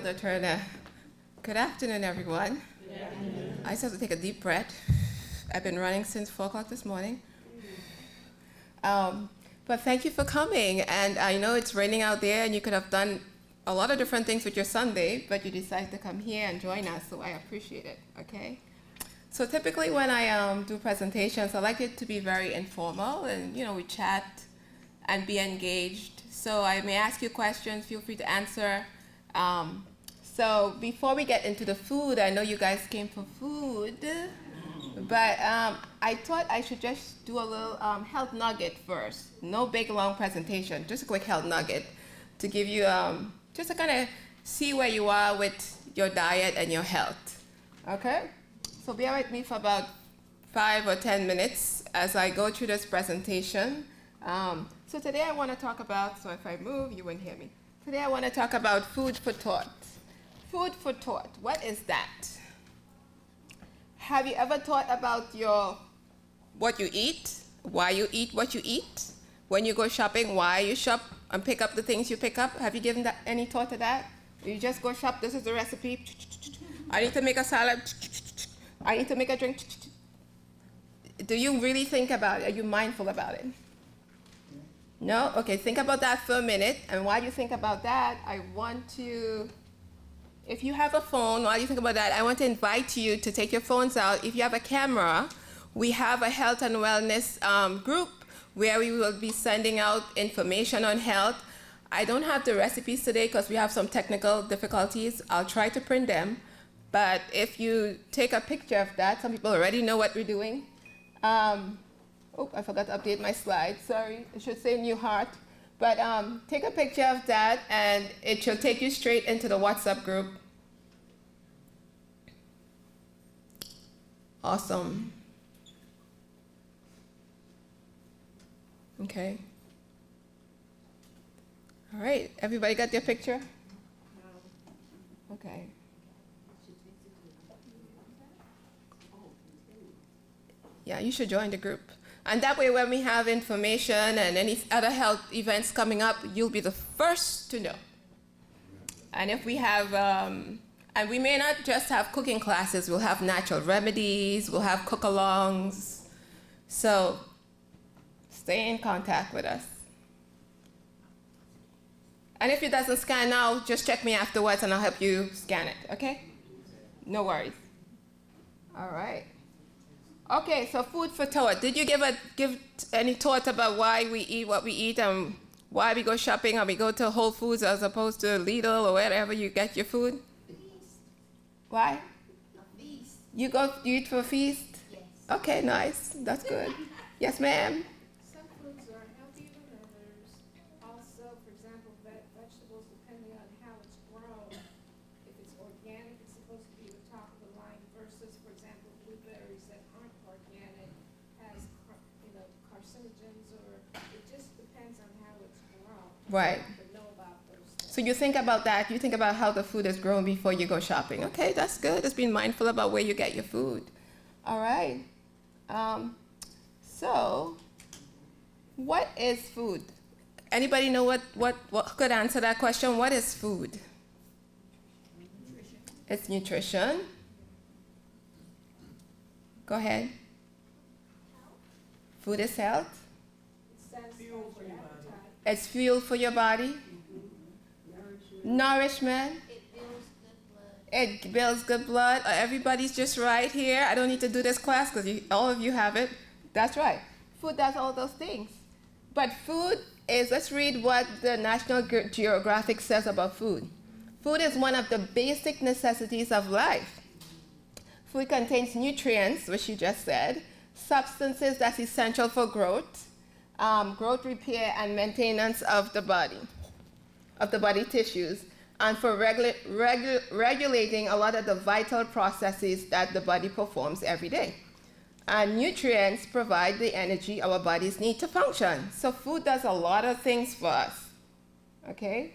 Elder Turner. Good afternoon, everyone. Good afternoon. I just have to take a deep breath. I've been running since 4 o'clock this morning. But thank you for coming. And I know it's raining out there, and you could have done a lot of different things with your Sunday, but you decided to come here and join us, so I appreciate it, okay? So typically when I do presentations, I like it to be very informal, and we chat and be engaged. So I may ask you questions, feel free to answer. So before we get into the food, I know you guys came for food, but I thought I should just do a little health nugget first. No big long presentation, just a quick health nugget to give you, just to kind of see where you are with your diet and your health, okay? So bear with me for about 5 or 10 minutes as I go through this presentation. So today I want to talk about, so if I move, you won't hear me. Today I want to talk about food for thought. Food for thought, what is that? Have you ever thought about what you eat, why you eat what you eat? When you go shopping, why you shop and pick up the things you pick up? Have you given that any thought to that? You just go shop, this is the recipe. I need to make a salad. I need to make a drink. Do you really think about it? Are you mindful about it? No? Okay, think about that for a minute. And while you think about that, I want to, if you have a phone, while you think about that, I want to invite you to take your phones out. If you have a camera, we have a health and wellness group where we will be sending out information on health. I don't have the recipes today because we have some technical difficulties. I'll try to print them. But if you take a picture of that, some people already know what we're doing. Oh, I forgot to update my slide. Sorry, it should say New Heart. But take a picture of that, and it should take you straight into the WhatsApp group. Awesome. Okay. All right, everybody got their picture? No. Okay. Yeah, you should join the group. And that way when we have information and any other health events coming up, you'll be the first to know. And if we have, and we may not just have cooking classes, we'll have natural remedies, we'll have cook-alongs. So stay in contact with us. And if it doesn't scan now, just check me afterwards and I'll help you scan it, okay? No worries. All right. Okay, so food for thought. Did you give any thought about why we eat what we eat and why we go shopping or we go to Whole Foods as opposed to Lidl or wherever you get your food? Feast. Why? A feast. You eat for a feast? Yes. Okay, nice. That's good. Yes, ma'am. Some foods are healthier than others. Also, for example, vegetables, depending on how it's grown. If it's organic, it's supposed to be the top of the line versus, for example, blueberries that aren't organic has, carcinogens, or it just depends on how it's grown. Right. You have to know about those things. So you think about that. You think about how the food is grown before you go shopping. Okay, that's good. Just being mindful about where you get your food. All right. So, what is food? Anybody know what could answer that question? What is food? Nutrition. It's nutrition. Go ahead. Food is health. It satisfies Fuel for your your body. appetite. It's fuel for your body. Nourishment. It builds good blood. It builds good blood. Everybody's just right here. I don't need to do this class because all of you have it. That's right. Food does all those things. But food is, let's read what the National Geographic says about food. Food is one of the basic necessities of life. Food contains nutrients, which you just said, substances that's essential for growth, growth, repair, and maintenance of the body tissues, and for regulating a lot of the vital processes that the body performs every day. And nutrients provide the energy our bodies need to function. So food does a lot of things for us. Okay?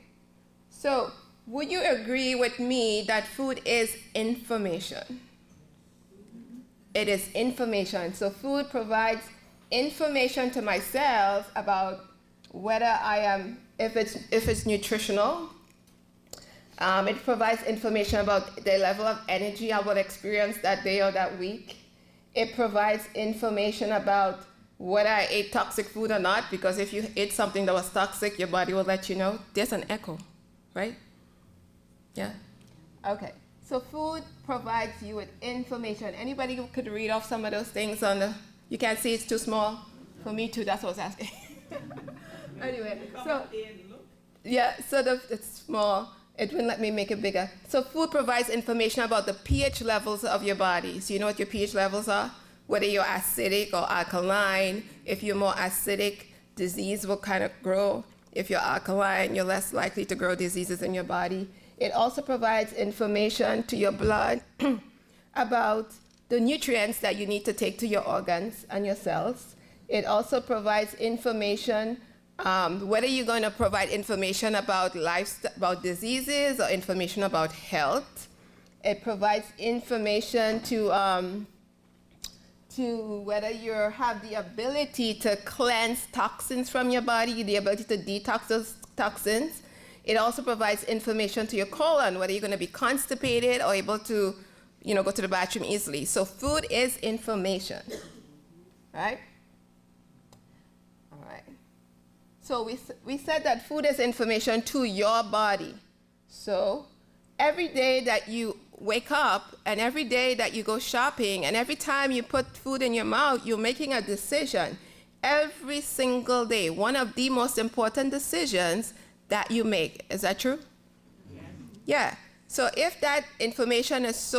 So would you agree with me that food is information? It is information. So food provides information to my cells about whether I am, if it's nutritional, It provides information about the level of energy I will experience that day or that week. It provides information about whether I ate toxic food or not, because if you ate something that was toxic, your body will let you know. There's an echo, right? Yeah? Okay. So food provides you with information. Anybody who could read off some of those things on the, you can't see, it's too small? For me too, that's what I was asking. Anyway, so, yeah, so it's small. It wouldn't let me make it bigger. So food provides information about the pH levels of your body. So you know what your pH levels are? Whether you're acidic or alkaline. If you're more acidic, disease will kind of grow. If you're alkaline, you're less likely to grow diseases in your body. It also provides information to your blood about the nutrients that you need to take to your organs and your cells. It also provides information, whether you're going to provide information about about diseases or information about health. It provides information to whether you have the ability to cleanse toxins from your body, the ability to detox those toxins. It also provides information to your colon, whether you're going to be constipated or able to, go to the bathroom easily. So food is information, right? All right. So we said that food is information to your body. So every day that you wake up and every day that you go shopping and every time you put food in your mouth, you're making a decision. Every single day, one of the most important decisions that you make. Is that true? Yes. Yeah. So if that information is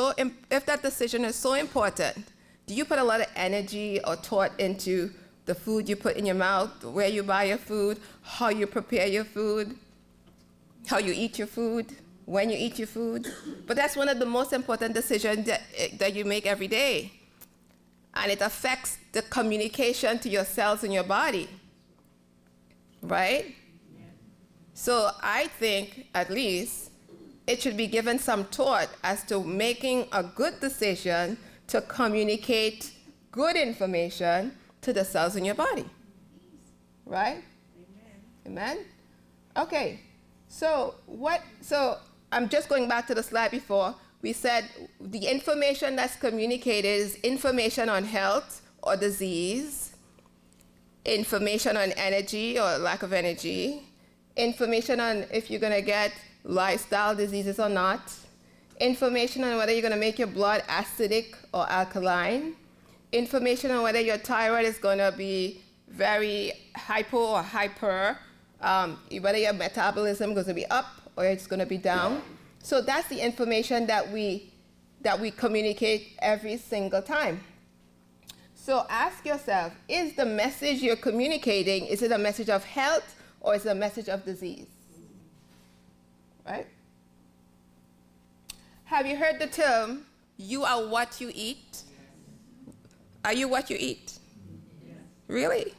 if that decision is so important, do you put a lot of energy or thought into the food you put in your mouth, where you buy your food, how you prepare your food, how you eat your food, when you eat your food? But that's one of the most important decisions that you make every day. And it affects the communication to your cells in your body, right? So I think, at least, it should be given some thought as to making a good decision to communicate good information to the cells in your body. Right? Amen? Okay. So I'm just going back to the slide before. We said the information that's communicated is information on health or disease, information on energy or lack of energy, information on if you're going to get lifestyle diseases or not, information on whether you're going to make your blood acidic or alkaline, information on whether your thyroid is going to be very hypo or hyper, whether your metabolism is going to be up or it's going to be down. So that's the information that we communicate every single time. So ask yourself, is the message you're communicating, is it a message of health or is it a message of disease? Right? Have you heard the term, you are what you eat? Are you what you eat? Really?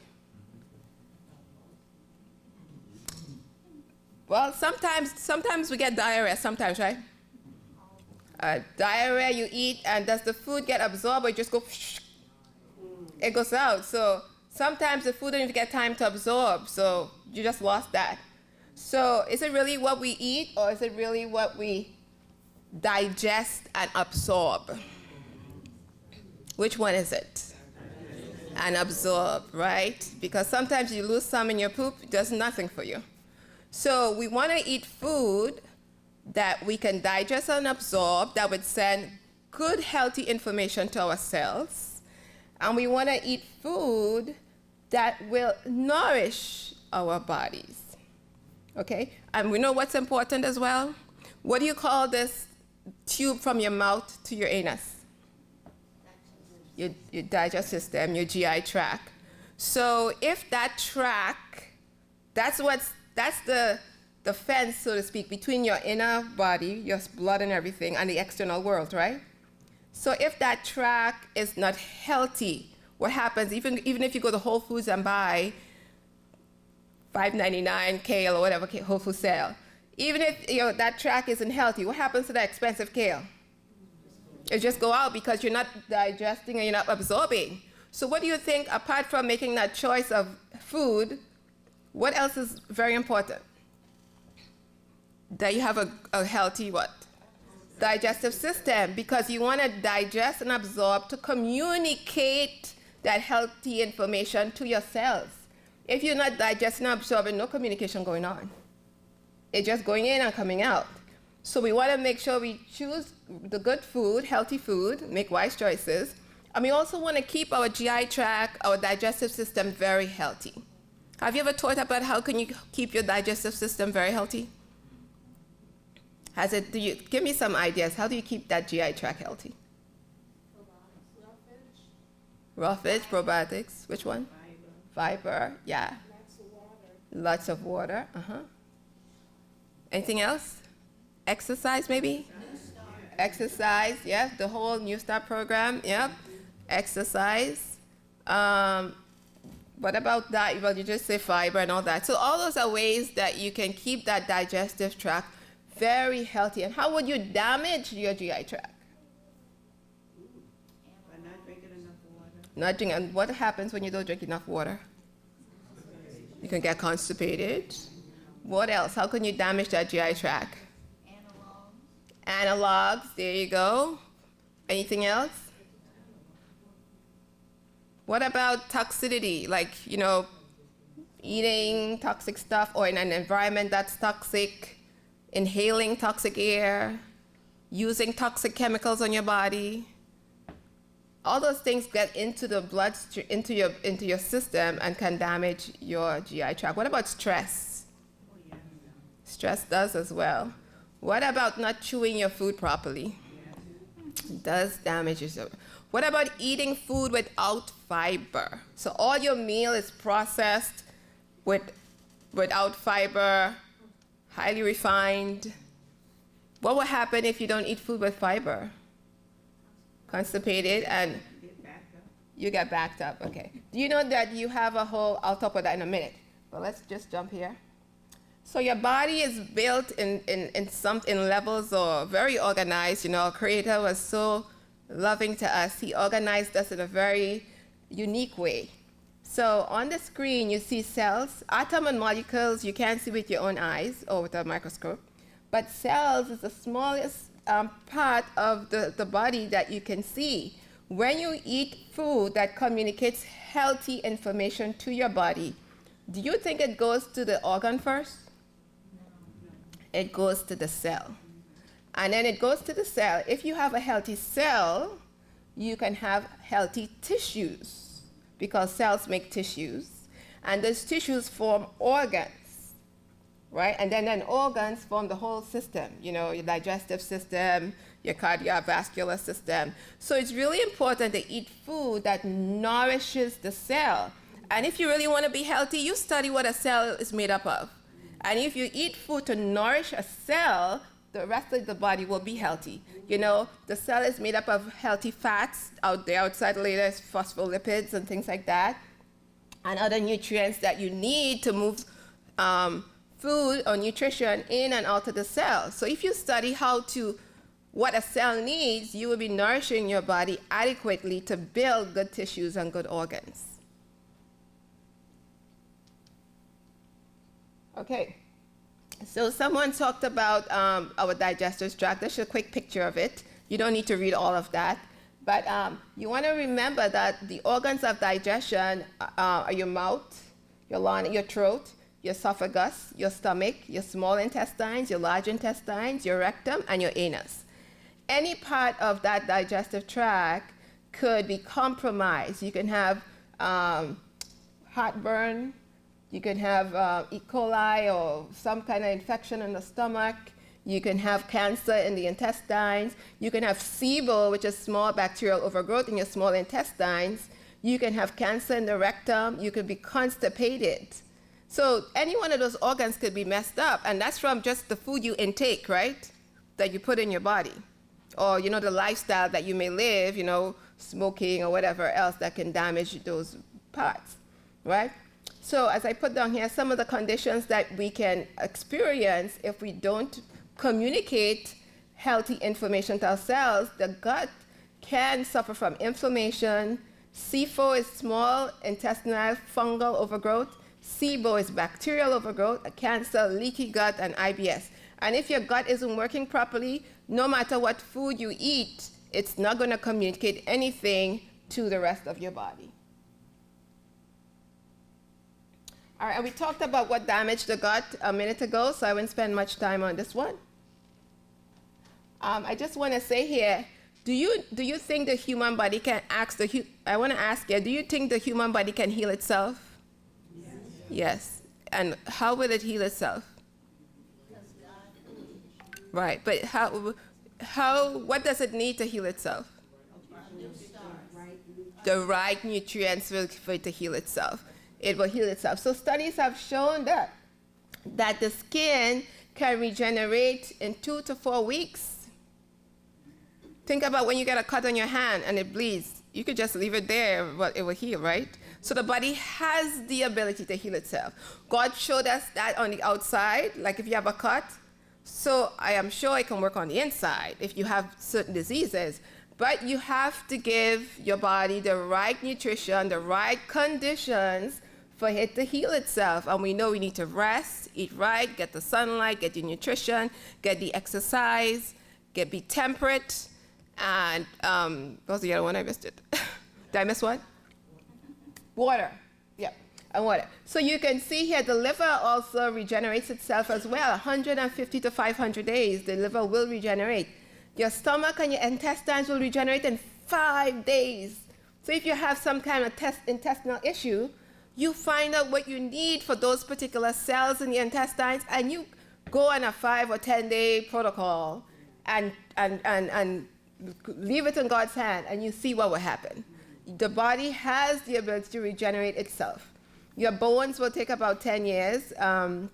Well, sometimes we get diarrhea, sometimes, right? Diarrhea you eat, and does the food get absorbed or just go, it goes out. So sometimes the food doesn't even get time to absorb, so you just lost that. So is it really what we eat, or is it really what we digest and absorb? Which one is it? And absorb, right? Because sometimes you lose some in your poop, it does nothing for you. So we want to eat food that we can digest and absorb, that would send good, healthy information to our cells. And we want to eat food that will nourish our bodies. Okay? And we know what's important as well? What do you call this tube from your mouth to your anus? Your digestive system, your GI tract. So if that tract, that's the fence, so to speak, between your inner body, your blood and everything, and the external world, right? So if that tract is not healthy, what happens, even if you go to Whole Foods and buy $5.99 kale or whatever Whole Foods sell, even if that tract isn't healthy, what happens to that expensive kale? It just go out because you're not digesting and you're not absorbing. So what do you think, apart from making that choice of food, what else is very important? that you have a healthy what? Digestive system, because you want to digest and absorb to communicate that healthy information to your cells. If you're not digesting and absorbing, no communication going on. It's just going in and coming out. So we want to make sure we choose the good food, healthy food, make wise choices. And we also want to keep our GI tract, our digestive system very healthy. Have you ever thought about how can you keep your digestive system very healthy? Give me some ideas. How do you keep that GI tract healthy? Raw fish, probiotics. Which one? Fiber, yeah. Lots of water. Anything else? Exercise, maybe? Exercise, yeah. The whole New Start program, yep. Exercise. What about that? Well, you just say fiber and all that. So all those are ways that you can keep that digestive tract very healthy. And how would you damage your GI tract? By not drinking enough water. Not drinking. And what happens when you don't drink enough water? You can get constipated. What else? How can you damage that GI tract? Analogs, there you go. Anything else? What about toxicity? Like, eating toxic stuff or in an environment that's toxic, inhaling toxic air, using toxic chemicals on your body. All those things get into the blood, into your system and can damage your GI tract. What about stress? Stress does as well. What about not chewing your food properly? It does damage your. What about eating food without fiber? So all your meal is processed without fiber, highly refined. What will happen if you don't eat food with fiber? Constipated and you get backed up. Okay. Do you know that you have a whole, I'll talk about that in a minute, but let's just jump here. So your body is built in levels or very organized. Our Creator was so loving to us. He organized us in a very unique way. So on the screen, you see cells, atoms and molecules you can't see with your own eyes or with a microscope. But cells is the smallest part of the body that you can see. When you eat food that communicates healthy information to your body, do you think it goes to the organ first? It goes to the cell. And then it goes to the cell. If you have a healthy cell, you can have healthy tissues because cells make tissues. And those tissues form organs, right? And then organs form the whole system, your digestive system, your cardiovascular system. So it's really important to eat food that nourishes the cell. And if you really want to be healthy, you study what a cell is made up of. And if you eat food to nourish a cell, the rest of the body will be healthy. The cell is made up of healthy fats out there, outside later, phospholipids and things like that, and other nutrients that you need to move food or nutrition in and out of the cell. So if you study what a cell needs, you will be nourishing your body adequately to build good tissues and good organs. Okay, so someone talked about our digestive tract. That's a quick picture of it. You don't need to read all of that. But you want to remember that the organs of digestion are your mouth, your throat, your esophagus, your stomach, your small intestines, your large intestines, your rectum, and your anus. Any part of that digestive tract could be compromised. You can have heartburn. You can have E. coli or some kind of infection in the stomach. You can have cancer in the intestines. You can have SIBO, which is small bacterial overgrowth in your small intestines. You can have cancer in the rectum. You could be constipated. So any one of those organs could be messed up, and that's from just the food you intake, right, that you put in your body. Or, the lifestyle that you may live, smoking or whatever else that can damage those parts, right? So as I put down here, some of the conditions that we can experience if we don't communicate healthy information to our cells, the gut can suffer from inflammation. SIFO is small intestinal fungal overgrowth. SIBO is bacterial overgrowth, cancer, leaky gut, and IBS. And if your gut isn't working properly, no matter what food you eat, it's not going to communicate anything to the rest of your body. All right, and we talked about what damaged the gut a minute ago, so I won't spend much time on this one. I just want to say here, do you think the human body can I want to ask you, do you think the human body can heal itself? Yes. Yes. And how will it heal itself? Right, but what does it need to heal itself? The right nutrients for it to heal itself. It will heal itself. So studies have shown that the skin can regenerate in 2 to 4 weeks. Think about when you get a cut on your hand and it bleeds. You could just leave it there, but it will heal, right? So the body has the ability to heal itself. God showed us that on the outside, like if you have a cut. So I am sure it can work on the inside if you have certain diseases. But you have to give your body the right nutrition, the right conditions for it to heal itself. And we know we need to rest, eat right, get the sunlight, get the nutrition, get the exercise, be temperate. And what was the other one? I missed it. Did I miss one? Water. Yeah, and water. So you can see here the liver also regenerates itself as well. 150 to 500 days, the liver will regenerate. Your stomach and your intestines will regenerate in 5 days. So if you have some kind of intestinal issue, you find out what you need for those particular cells in your intestines, and you go on a 5 or 10 day protocol and leave it in God's hand, and you see what will happen. The body has the ability to regenerate itself. Your bones will take about 10 years, and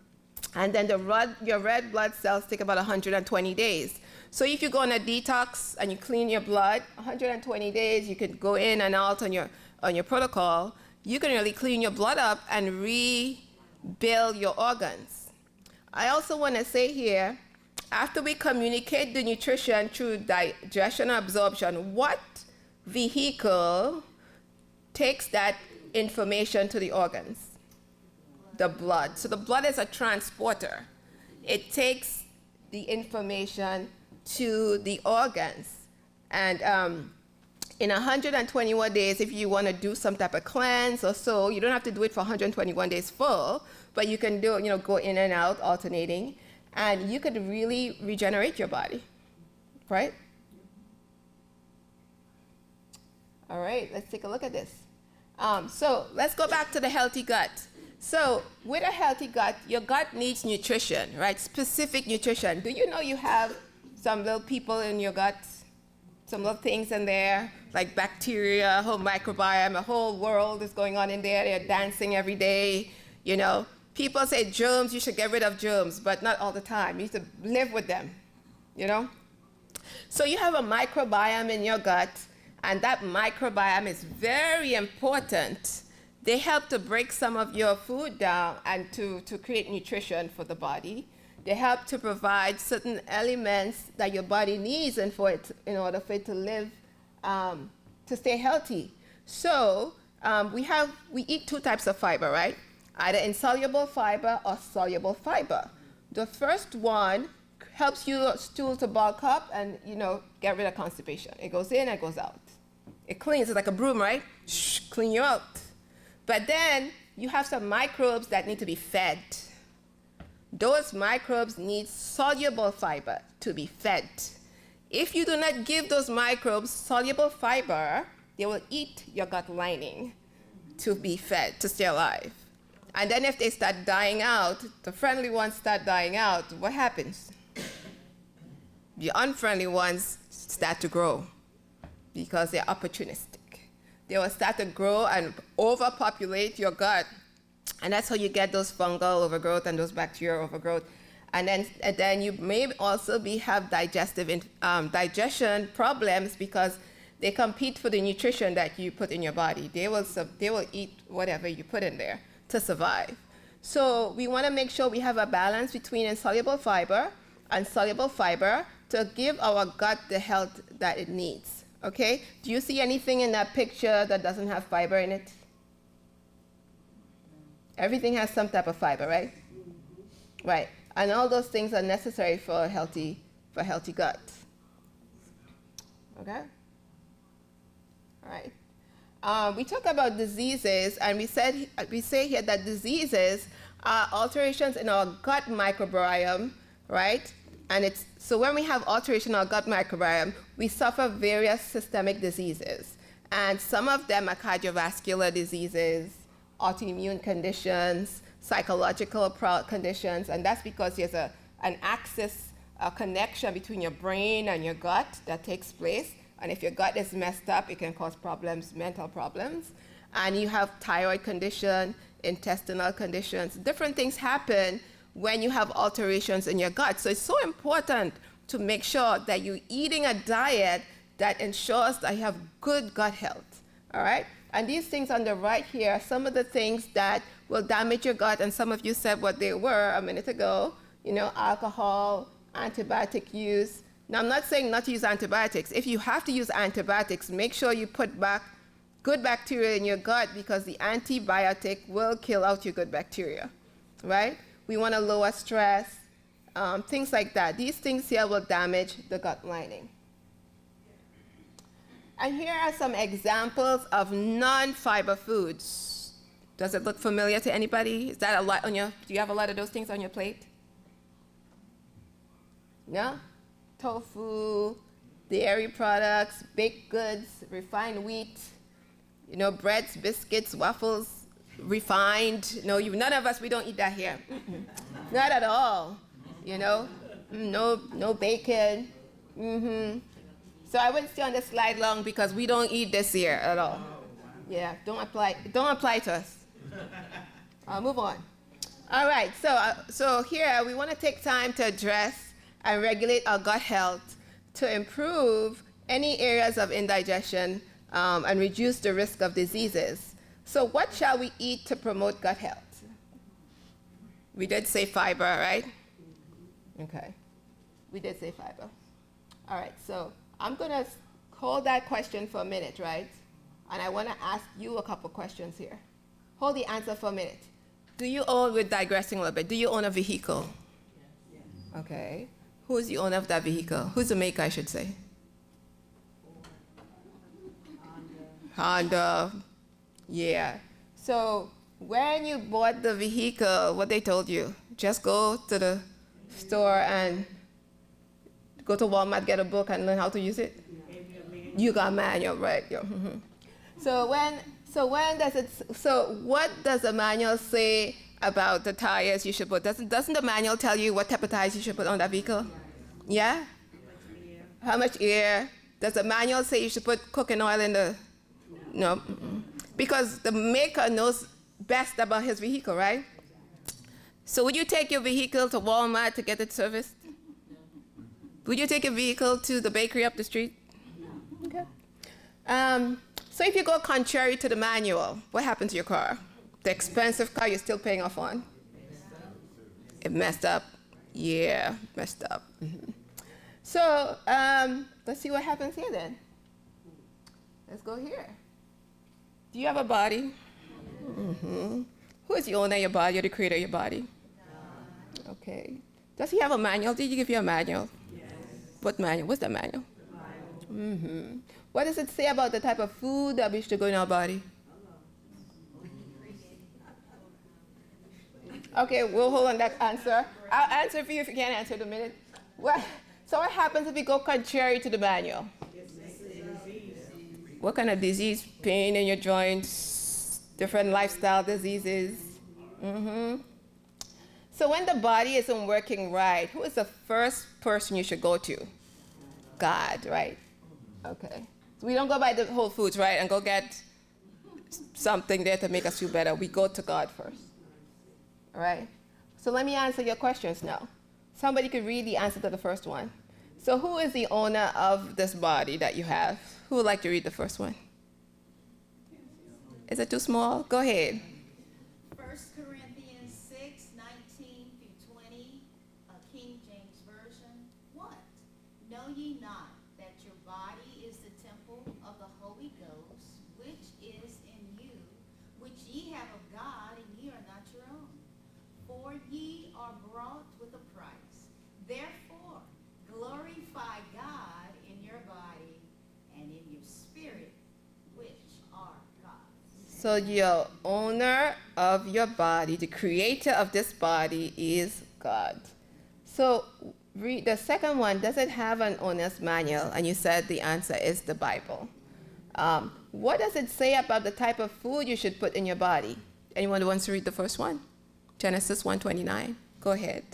then your red blood cells take about 120 days. So if you go on a detox and you clean your blood, 120 days, you could go in and out on your protocol. You can really clean your blood up and rebuild your organs. I also want to say here, after we communicate the nutrition through digestion and absorption, what vehicle takes that information to the organs? The blood. So the blood is a transporter. It takes the information to the organs. And in 121 days, if you want to do some type of cleanse or so, you don't have to do it for 121 days full, but you can do, go in and out, alternating. And you could really regenerate your body, right? All right, let's take a look at this. So let's go back to the healthy gut. So with a healthy gut, your gut needs nutrition, right? Specific nutrition. Do you know you have some little people in your gut, some little things in there, like bacteria, a whole microbiome, a whole world is going on in there. They're dancing every day, People say germs, you should get rid of germs, but not all the time. You need to live with them, So you have a microbiome in your gut, and that microbiome is very important. They help to break some of your food down and to create nutrition for the body. They help to provide certain elements that your body needs in order for it to live, to stay healthy. So we eat 2 types of fiber, right? Either insoluble fiber or soluble fiber. The first one helps your stool to bulk up and, get rid of constipation. It goes in, it goes out. It cleans, it's like a broom, right? Clean you out. But then you have some microbes that need to be fed. Those microbes need soluble fiber to be fed. If you do not give those microbes soluble fiber, they will eat your gut lining to be fed, to stay alive. And then if they start dying out, the friendly ones start dying out, what happens? The unfriendly ones start to grow because they're opportunistic. They will start to grow and overpopulate your gut. And that's how you get those fungal overgrowth and those bacterial overgrowth. And then you may also have digestion problems because they compete for the nutrition that you put in your body. They will eat whatever you put in there to survive. So we want to make sure we have a balance between insoluble fiber and soluble fiber to give our gut the health that it needs. Okay? Do you see anything in that picture that doesn't have fiber in it? Everything has some type of fiber, right? Right. And all those things are necessary for a healthy gut. Okay? All right. We talk about diseases, and we say here that diseases are alterations in our gut microbiome, right? And so when we have alteration in our gut microbiome, we suffer various systemic diseases. And some of them are cardiovascular diseases, autoimmune conditions, psychological conditions, and that's because there's an axis, a connection between your brain and your gut that takes place. And if your gut is messed up, it can cause problems, mental problems. And you have thyroid condition, intestinal conditions. Different things happen when you have alterations in your gut. So it's so important to make sure that you're eating a diet that ensures that you have good gut health, all right? And these things on the right here are some of the things that will damage your gut, and some of you said what they were a minute ago, alcohol, antibiotic use. Now, I'm not saying not to use antibiotics. If you have to use antibiotics, make sure you put back good bacteria in your gut, because the antibiotic will kill out your good bacteria, right? We want to lower stress, things like that. These things here will damage the gut lining. And here are some examples of non-fiber foods. Does it look familiar to anybody? Is that a lot do you have a lot of those things on your plate? No? Tofu, dairy products, baked goods, refined wheat, breads, biscuits, waffles, refined. No, none of us, we don't eat that here. Not at all. No bacon. So I wouldn't stay on this slide long because we don't eat this here at all. Yeah, don't apply to us. I'll move on. All right, so here we want to take time to address and regulate our gut health to improve any areas of indigestion and reduce the risk of diseases. So what shall we eat to promote gut health? We did say fiber, right? Okay, we did say fiber. All right, so I'm going to hold that question for a minute, right? And I want to ask you a couple questions here. Hold the answer for a minute. We're digressing a little bit. Do you own a vehicle? Yes. Okay. Who's the owner of that vehicle? Who's the maker, I should say? Honda. Yeah. So when you bought the vehicle, what they told you? Just go to the store and go to Walmart, get a book, and learn how to use it? You got a manual, right? Yeah. So what does the manual say about the tires you should put? Doesn't the manual tell you what type of tires you should put on that vehicle? Yeah? How much air? Does the manual say you should put cooking oil in the... No. Because the maker knows best about his vehicle, right? So would you take your vehicle to Walmart to get it serviced? Would you take a vehicle to the bakery up the street? Okay. So if you go contrary to the manual, what happens to your car? The expensive car you're still paying off on? It messed up. Yeah, messed up. So let's see what happens here then. Let's go here. Do you have a body? Who is the owner of your body or the creator of your body? Okay. Does he have a manual? Did he give you a manual? What manual? What's that manual? What does it say about the type of food that we should go in our body? Okay, we'll hold on that answer. I'll answer for you if you can't answer in a minute. So what happens if we go contrary to the manual? What kind of disease? Pain in your joints, different lifestyle diseases. So when the body isn't working right, who is the first person you should go to? God, right? Okay. So we don't go by the Whole Foods, right, and go get something there to make us feel better. We go to God first. All right? So let me answer your questions now. Somebody could read the answer to the first one. So who is the owner of this body that you have? Who would like to read the first one? Is it too small? Go ahead. 1 Corinthians 6:19-20, King James Version. What? Know ye not that your body is the temple of the Holy Ghost, which is in you, which ye have of God, and ye are not your are bought with a price. Therefore, glorify God in your body and in your spirit, which are God's. So your owner of your body, the creator of this body is God. So read the second one. Does it have an owner's manual? And you said the answer is the Bible. What does it say about the type of food you should put in your body? Anyone who wants to read the first one? Genesis 1:29. Go ahead.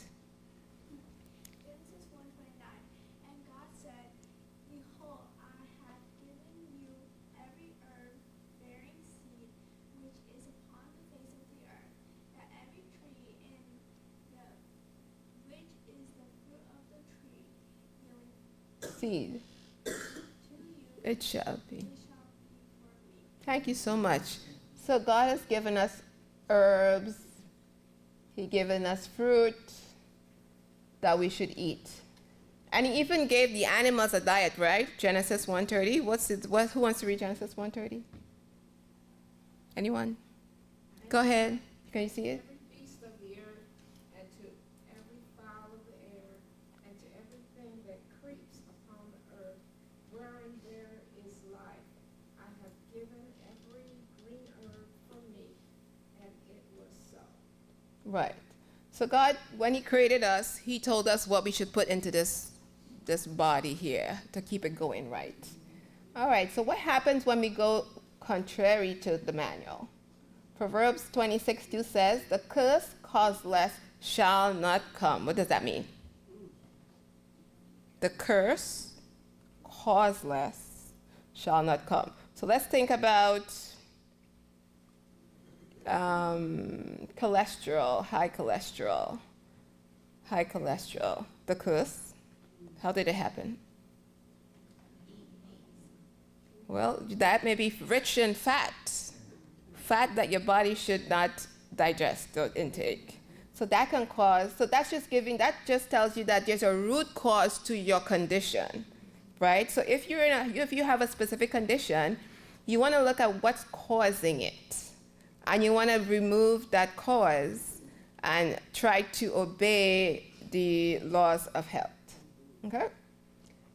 Genesis 1:29. And God said, Behold, I have given you every herb bearing seed which is upon the face of the earth, that every tree in the which is the fruit of the tree yielding Seed. to you, It shall be. it shall be for me. Thank you so much. So God has given us herbs. He given us fruit that we should eat. And he even gave the animals a diet, right? Genesis 1:30. Who wants to read Genesis 1:30? Anyone? Go ahead. Can you see it? Every beast of the earth, and to every fowl of the air, and to everything that creeps upon the earth, wherein there is life, I have given every green herb for meat, and it was so. Right. So God, when he created us, he told us what we should put into this body here to keep it going right. All right, so what happens when we go contrary to the manual? Proverbs 26:2 says, the curse causeless shall not come. What does that mean? The curse causeless shall not come. So let's think about cholesterol, high cholesterol, the curse. How did it happen? Well, that may be rich in fat that your body should not digest or intake. So that can cause, that just tells you that there's a root cause to your condition, right? So if you have a specific condition, you want to look at what's causing it. And you want to remove that cause and try to obey the laws of health. Okay?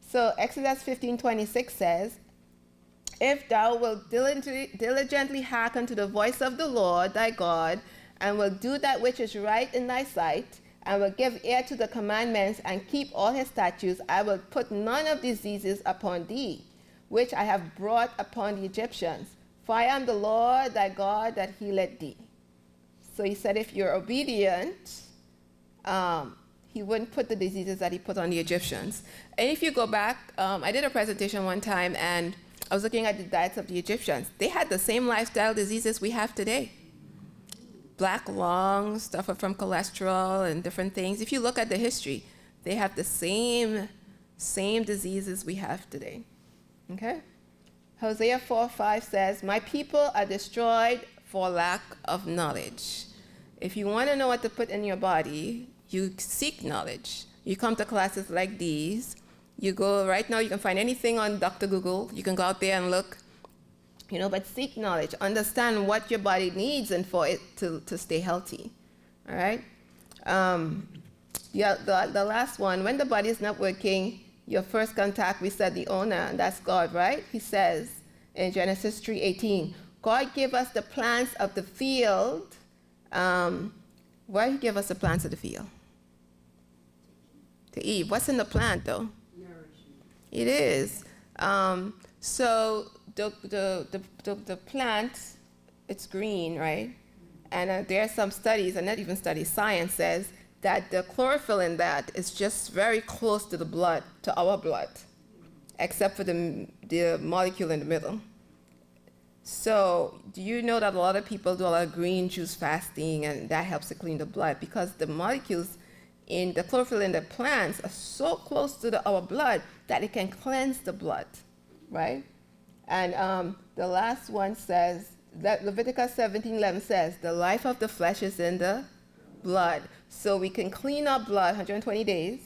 So Exodus 15:26 says, if thou wilt diligently hearken to the voice of the Lord thy God, and will do that which is right in thy sight, and will give ear to the commandments, and keep all his statutes, I will put none of diseases upon thee, which I have brought upon the Egyptians. For I am the Lord thy God that healeth thee. So he said if you're obedient, he wouldn't put the diseases that he put on the Egyptians. And if you go back, I did a presentation one time, and I was looking at the diets of the Egyptians. They had the same lifestyle diseases we have today. Black lung, suffer from cholesterol and different things. If you look at the history, they have the same diseases we have today. Okay? Hosea 4:5 says, my people are destroyed for lack of knowledge. If you want to know what to put in your body, you seek knowledge. You come to classes like these. You go, right now you can find anything on Dr. Google. You can go out there and look, but seek knowledge. Understand what your body needs and for it to stay healthy. All right? The last one, when the body is not working, your first contact, we said the owner, and that's God, right? He says in Genesis 3:18, God gave us the plants of the field. Why did he give us the plants of the field? To eat. What's in the plant, though? Nourishment. It is. So the plant, it's green, right? And there are some studies, and not even studies, science says that the chlorophyll in that is just very close to the blood, to our blood, except for the molecule in the middle. So do you know that a lot of people do a lot of green juice fasting, and that helps to clean the blood because the molecules in the chlorophyll in the plants are so close to our blood that it can cleanse the blood, right? And the last one says, that Leviticus 17:11 says, the life of the flesh is in the blood. So we can clean our blood 120 days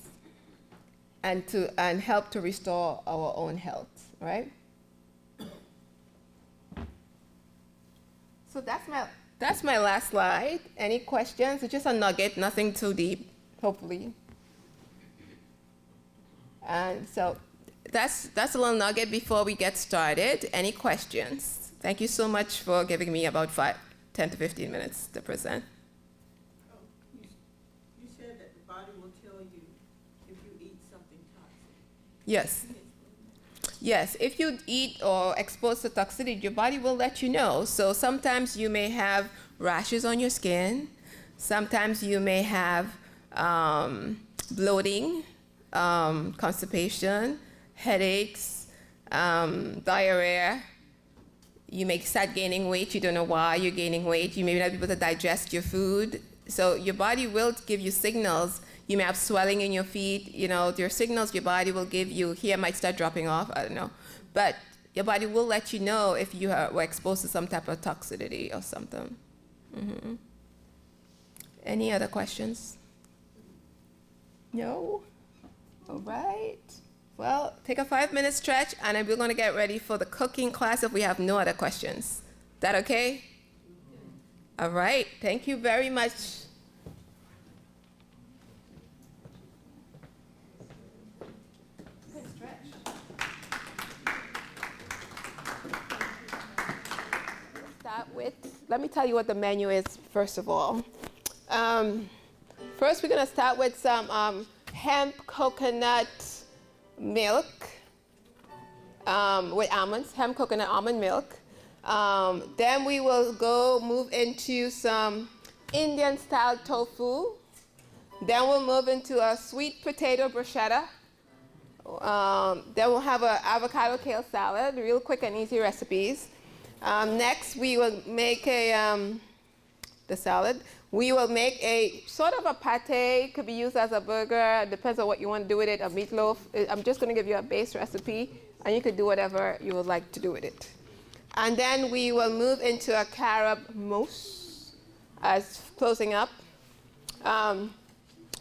and help to restore our own health, right? So that's that's my last slide. Any questions? It's just a nugget, nothing too deep, hopefully. And so that's a little nugget before we get started. Any questions? Thank you so much for giving me about 10 to 15 minutes to present. Oh, you said that the body will tell you if you eat something toxic. Yes. Yes, if you eat or expose to toxicity, your body will let you know. So sometimes you may have rashes on your skin. Sometimes you may have bloating, constipation, headaches, diarrhea. You may start gaining weight. You don't know why you're gaining weight. You may not be able to digest your food. So your body will give you signals. You may have swelling in your feet. You know, there are signals your body will give you. Hair might start dropping off. I don't know. But your body will let you know if you were exposed to some type of toxicity or something. Mm-hmm. Any other questions? No? All right. Well, take a 5-minute stretch, and then we're going to get ready for the cooking class if we have no other questions. That okay? All right. Thank you very much. Let me tell you what the menu is, first of all. First, we're going to start with some hemp coconut milk with almonds, hemp coconut almond milk. Then we will move into some Indian style tofu. Then we'll move into a sweet potato bruschetta. Then we'll have an avocado kale salad, real quick and easy recipes. Next, we will make the salad. We will make a sort of a pate, could be used as a burger, depends on what you want to do with it, a meatloaf. I'm just going to give you a base recipe, and you could do whatever you would like to do with it. And then we will move into a carob mousse as closing up.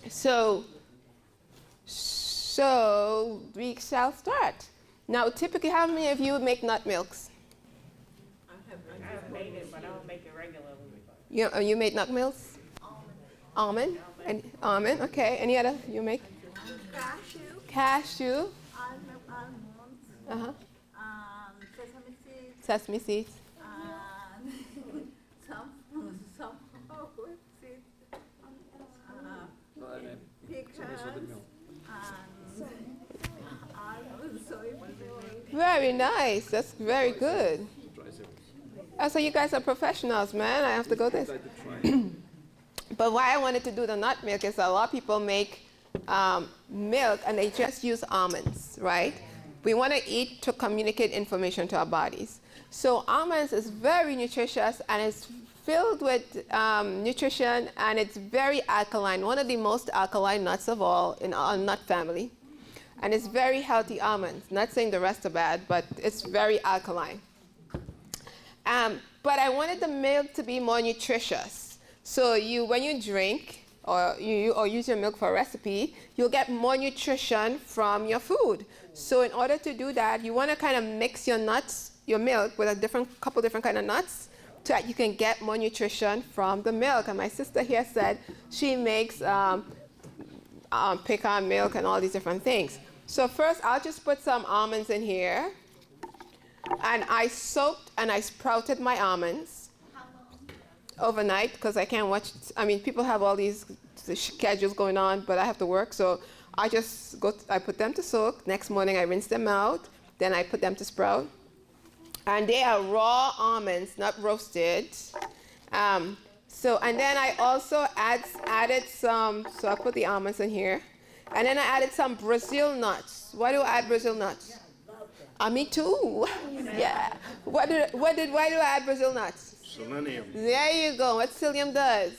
So we shall start. Now, typically, how many of you make nut milks? I've made it, but I don't make it regularly. You made nut milks? Almond. Almond. Okay. Any other you make? Cashew. Almonds. Sesame seeds. Sesame seeds. Some seeds. Pecans. Almonds. Very nice. That's very good. Oh, so you guys are professionals, man. I have to go this. But why I wanted to do the nut milk is a lot of people make milk and they just use almonds, right? We want to eat to communicate information to our bodies. So almonds is very nutritious and it's filled with nutrition and it's very alkaline. One of the most alkaline nuts of all in our nut family. And it's very healthy almonds. Not saying the rest are bad, but it's very alkaline. But I wanted the milk to be more nutritious. So when you drink or use your milk for a recipe, you'll get more nutrition from your food. So in order to do that, you want to kind of mix your nuts, your milk, with a couple different kind of nuts, so that you can get more nutrition from the milk. And my sister here said she makes pecan milk and all these different things. So first, I'll just put some almonds in here. And I soaked and I sprouted my almonds overnight because I can't watch. I mean, people have all these schedules going on, but I have to work. So I put them to soak. Next morning, I rinse them out. Then I put them to sprout. And they are raw almonds, not roasted. And then I also added some, so I put the almonds in here. And then I added some Brazil nuts. Why do I add Brazil nuts? Me too. Yeah. Why do I add Brazil nuts? Selenium. There you go. What psyllium does?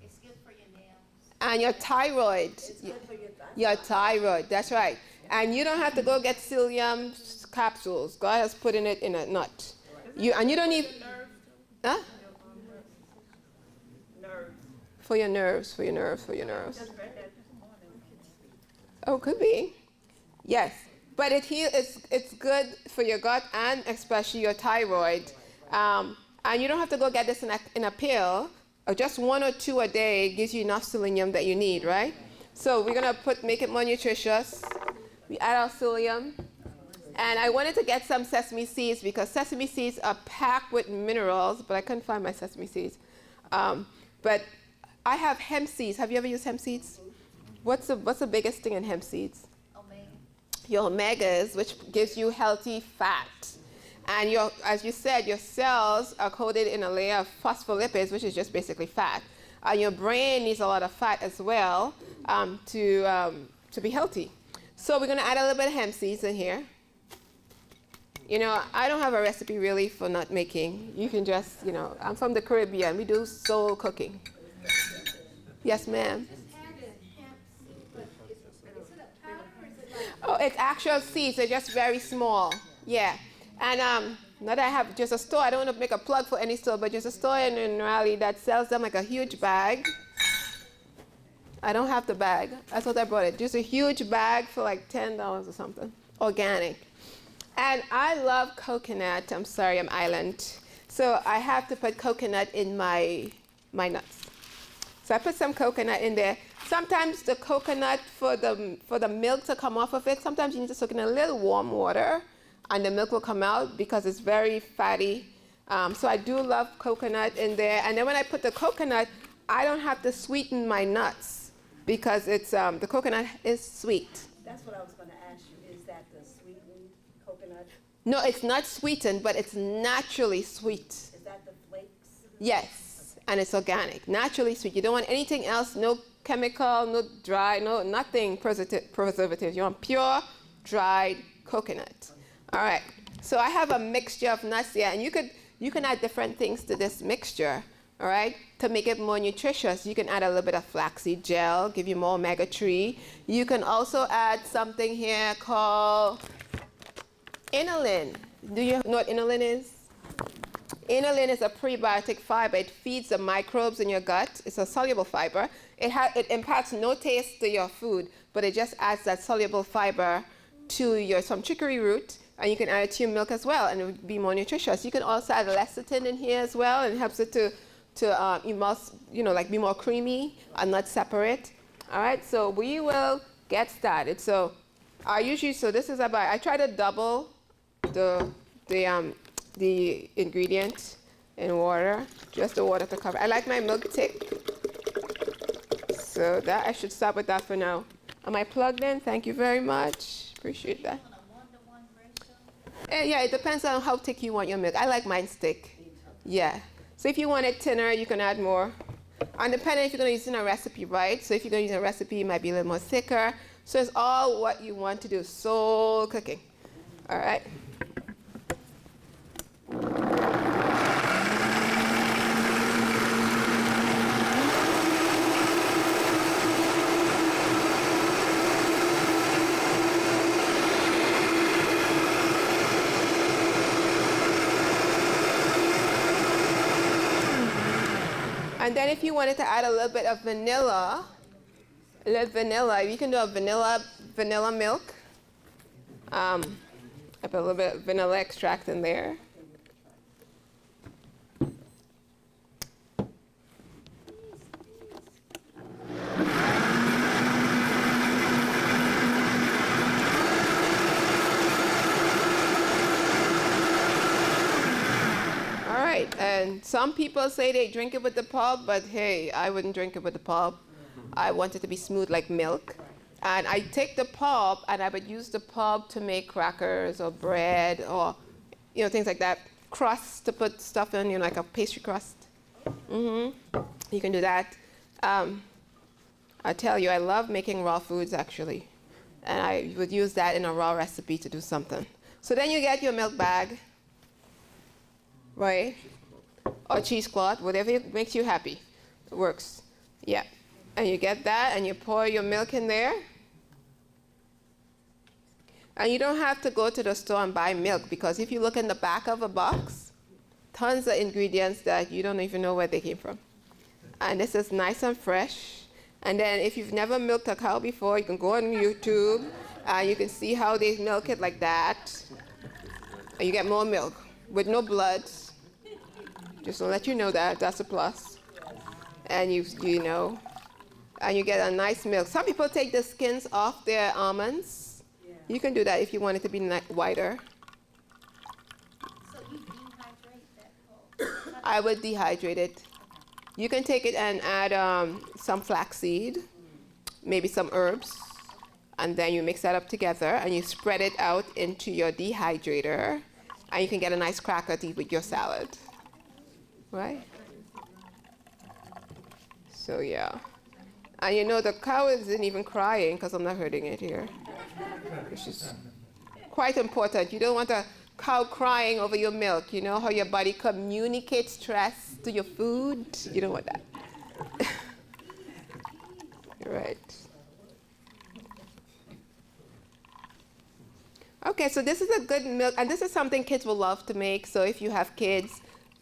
It's good for your nails. And your thyroid. It's good for Your thyroid. That's right. And you don't have to go get psyllium capsules. God has put in it in a nut. You don't need. Huh? For your nerves. Oh, could be. Yes. But it's good for your gut and especially your thyroid. And you don't have to go get this in a pill. Or just 1 or 2 a day gives you enough psyllium that you need, right? So we're gonna make it more nutritious. We add our psyllium. And I wanted to get some sesame seeds because sesame seeds are packed with minerals, but I couldn't find my sesame seeds. But I have hemp seeds. Have you ever used hemp seeds? What's the biggest thing in hemp seeds? Omega. Your omegas, which gives you healthy fat. And as you said, your cells are coated in a layer of phospholipids, which is just basically fat. Your brain needs a lot of fat as well to be healthy. So we're going to add a little bit of hemp seeds in here. You know, I don't have a recipe really for nut making. You can just, I'm from the Caribbean. We do soul cooking. Yes, ma'am. Oh, it's actual seeds. They're just very small. Yeah. And now that I have just a store, I don't want to make a plug for any store, but just a store in Raleigh that sells them like a huge bag. I don't have the bag. That's what I brought it. Just a huge bag for like $10 or something. Organic. And I love coconut. I'm sorry, I'm island. So I have to put coconut in my nuts. So I put some coconut in there. Sometimes the coconut, for the milk to come off of it, sometimes you need to soak in a little warm water and the milk will come out because it's very fatty. So I do love coconut in there. And then when I put the coconut, I don't have to sweeten my nuts because it's the coconut is sweet. That's what I was going to ask you. Is that the sweetened coconut? No, it's not sweetened, but it's naturally sweet. Is that the flakes? Yes, and it's organic, naturally sweet. You don't want anything else, no chemical, no dry, no nothing preservatives. You want pure, dried coconut. All right, so I have a mixture of nuts here, and you can add different things to this mixture, all right, to make it more nutritious. You can add a little bit of flaxseed gel, give you more omega-3. You can also add something here called inulin. Do you know what inulin is? Inulin is a prebiotic fiber. It feeds the microbes in your gut. It's a soluble fiber. It imparts no taste to your food, but it just adds that soluble fiber to some chicory root, and you can add it to your milk as well, and it would be more nutritious. You can also add lecithin in here as well, and it helps it to emulse, like be more creamy and not separate. All right, so we will get started. So this is about, I try to double the ingredient in water, just the water to cover. I like my milk thick, so that I should stop with that for now. Am I plugged in? Thank you very much. Appreciate that. On a 1-to-1 ratio? Yeah, it depends on how thick you want your milk. I like mine thick. Yeah. So if you want it thinner, you can add more. And depending if you're going to use it in a recipe, right? So if you're going to use a recipe, it might be a little more thicker. So it's all what you want to do. Soul cooking. All right. And then if you wanted to add a little bit of vanilla, you can do a vanilla milk. I put a little bit of vanilla extract in there. And some people say they drink it with the pulp, but hey, I wouldn't drink it with the pulp. I want it to be smooth like milk. And I take the pulp and I would use the pulp to make crackers or bread or things like that. Crust to put stuff in, like a pastry crust. You can do that. I tell you, I love making raw foods actually. And I would use that in a raw recipe to do something. So then you get your milk bag, right? Or cheesecloth, whatever makes you happy. It works. Yeah. And you get that and you pour your milk in there. And you don't have to go to the store and buy milk, because if you look in the back of a box, tons of ingredients that you don't even know where they came from. And this is nice and fresh. And then if you've never milked a cow before, you can go on YouTube and you can see how they milk it like that. And you get more milk with no blood. Just to let you know that, that's a plus. And you know, and you get a nice milk. Some people take the skins off their almonds. You can do that if you want it to be whiter. So you dehydrate that whole? I would dehydrate it. You can take it and add some flaxseed, maybe some herbs, and then you mix that up together and you spread it out into your dehydrator, and you can get a nice cracker to eat with your salad. Right? So yeah. And you know, the cow isn't even crying because I'm not hurting it here. Which is quite important. You don't want a cow crying over your milk. You know how your body communicates stress to your food? You don't want that. Right. Okay, so this is a good milk, and this is something kids will love to make. So if you have kids,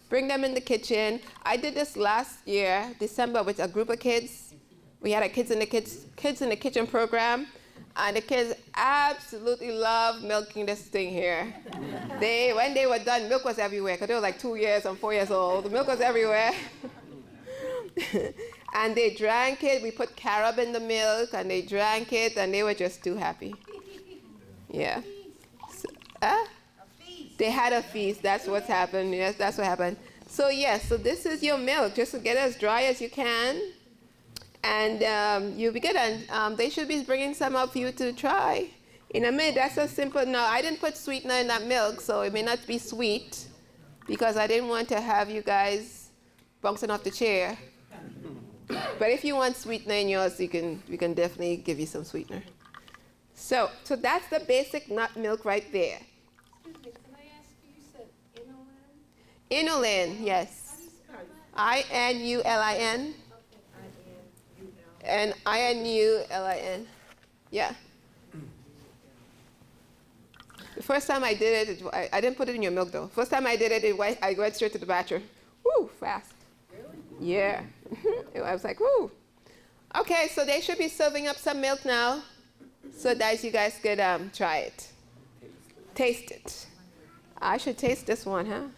bring them in the kitchen. I did this last year, December, with a group of kids. We had a kids in the kitchen program, and the kids absolutely loved milking this thing here. When they were done, milk was everywhere, because they were like 2 years and 4 years old. The milk was everywhere. And they drank it. We put carob in the milk, and they drank it, and they were just too happy. Yeah. So, they had a feast. That's what's happened. Yes, that's what happened. So yes, so this is your milk. Just to get it as dry as you can, and you'll be good. And they should be bringing some up for you to try. In a minute, that's a simple. Now, I didn't put sweetener in that milk, so it may not be sweet, because I didn't want to have you guys bouncing off the chair. But if you want sweetener in yours, we can definitely give you some sweetener. So that's the basic nut milk right there. Excuse me, can I ask you, you said inulin? Inulin, yes. INULIN. And INULIN. Yeah. The first time I did it, I didn't put it in your milk though. First time I did it, I went straight to the bathroom. Woo, fast. Really? Yeah. I was like, woo. Okay, so they should be serving up some milk now, so that you guys could try it. Taste it. I should taste this one, huh? You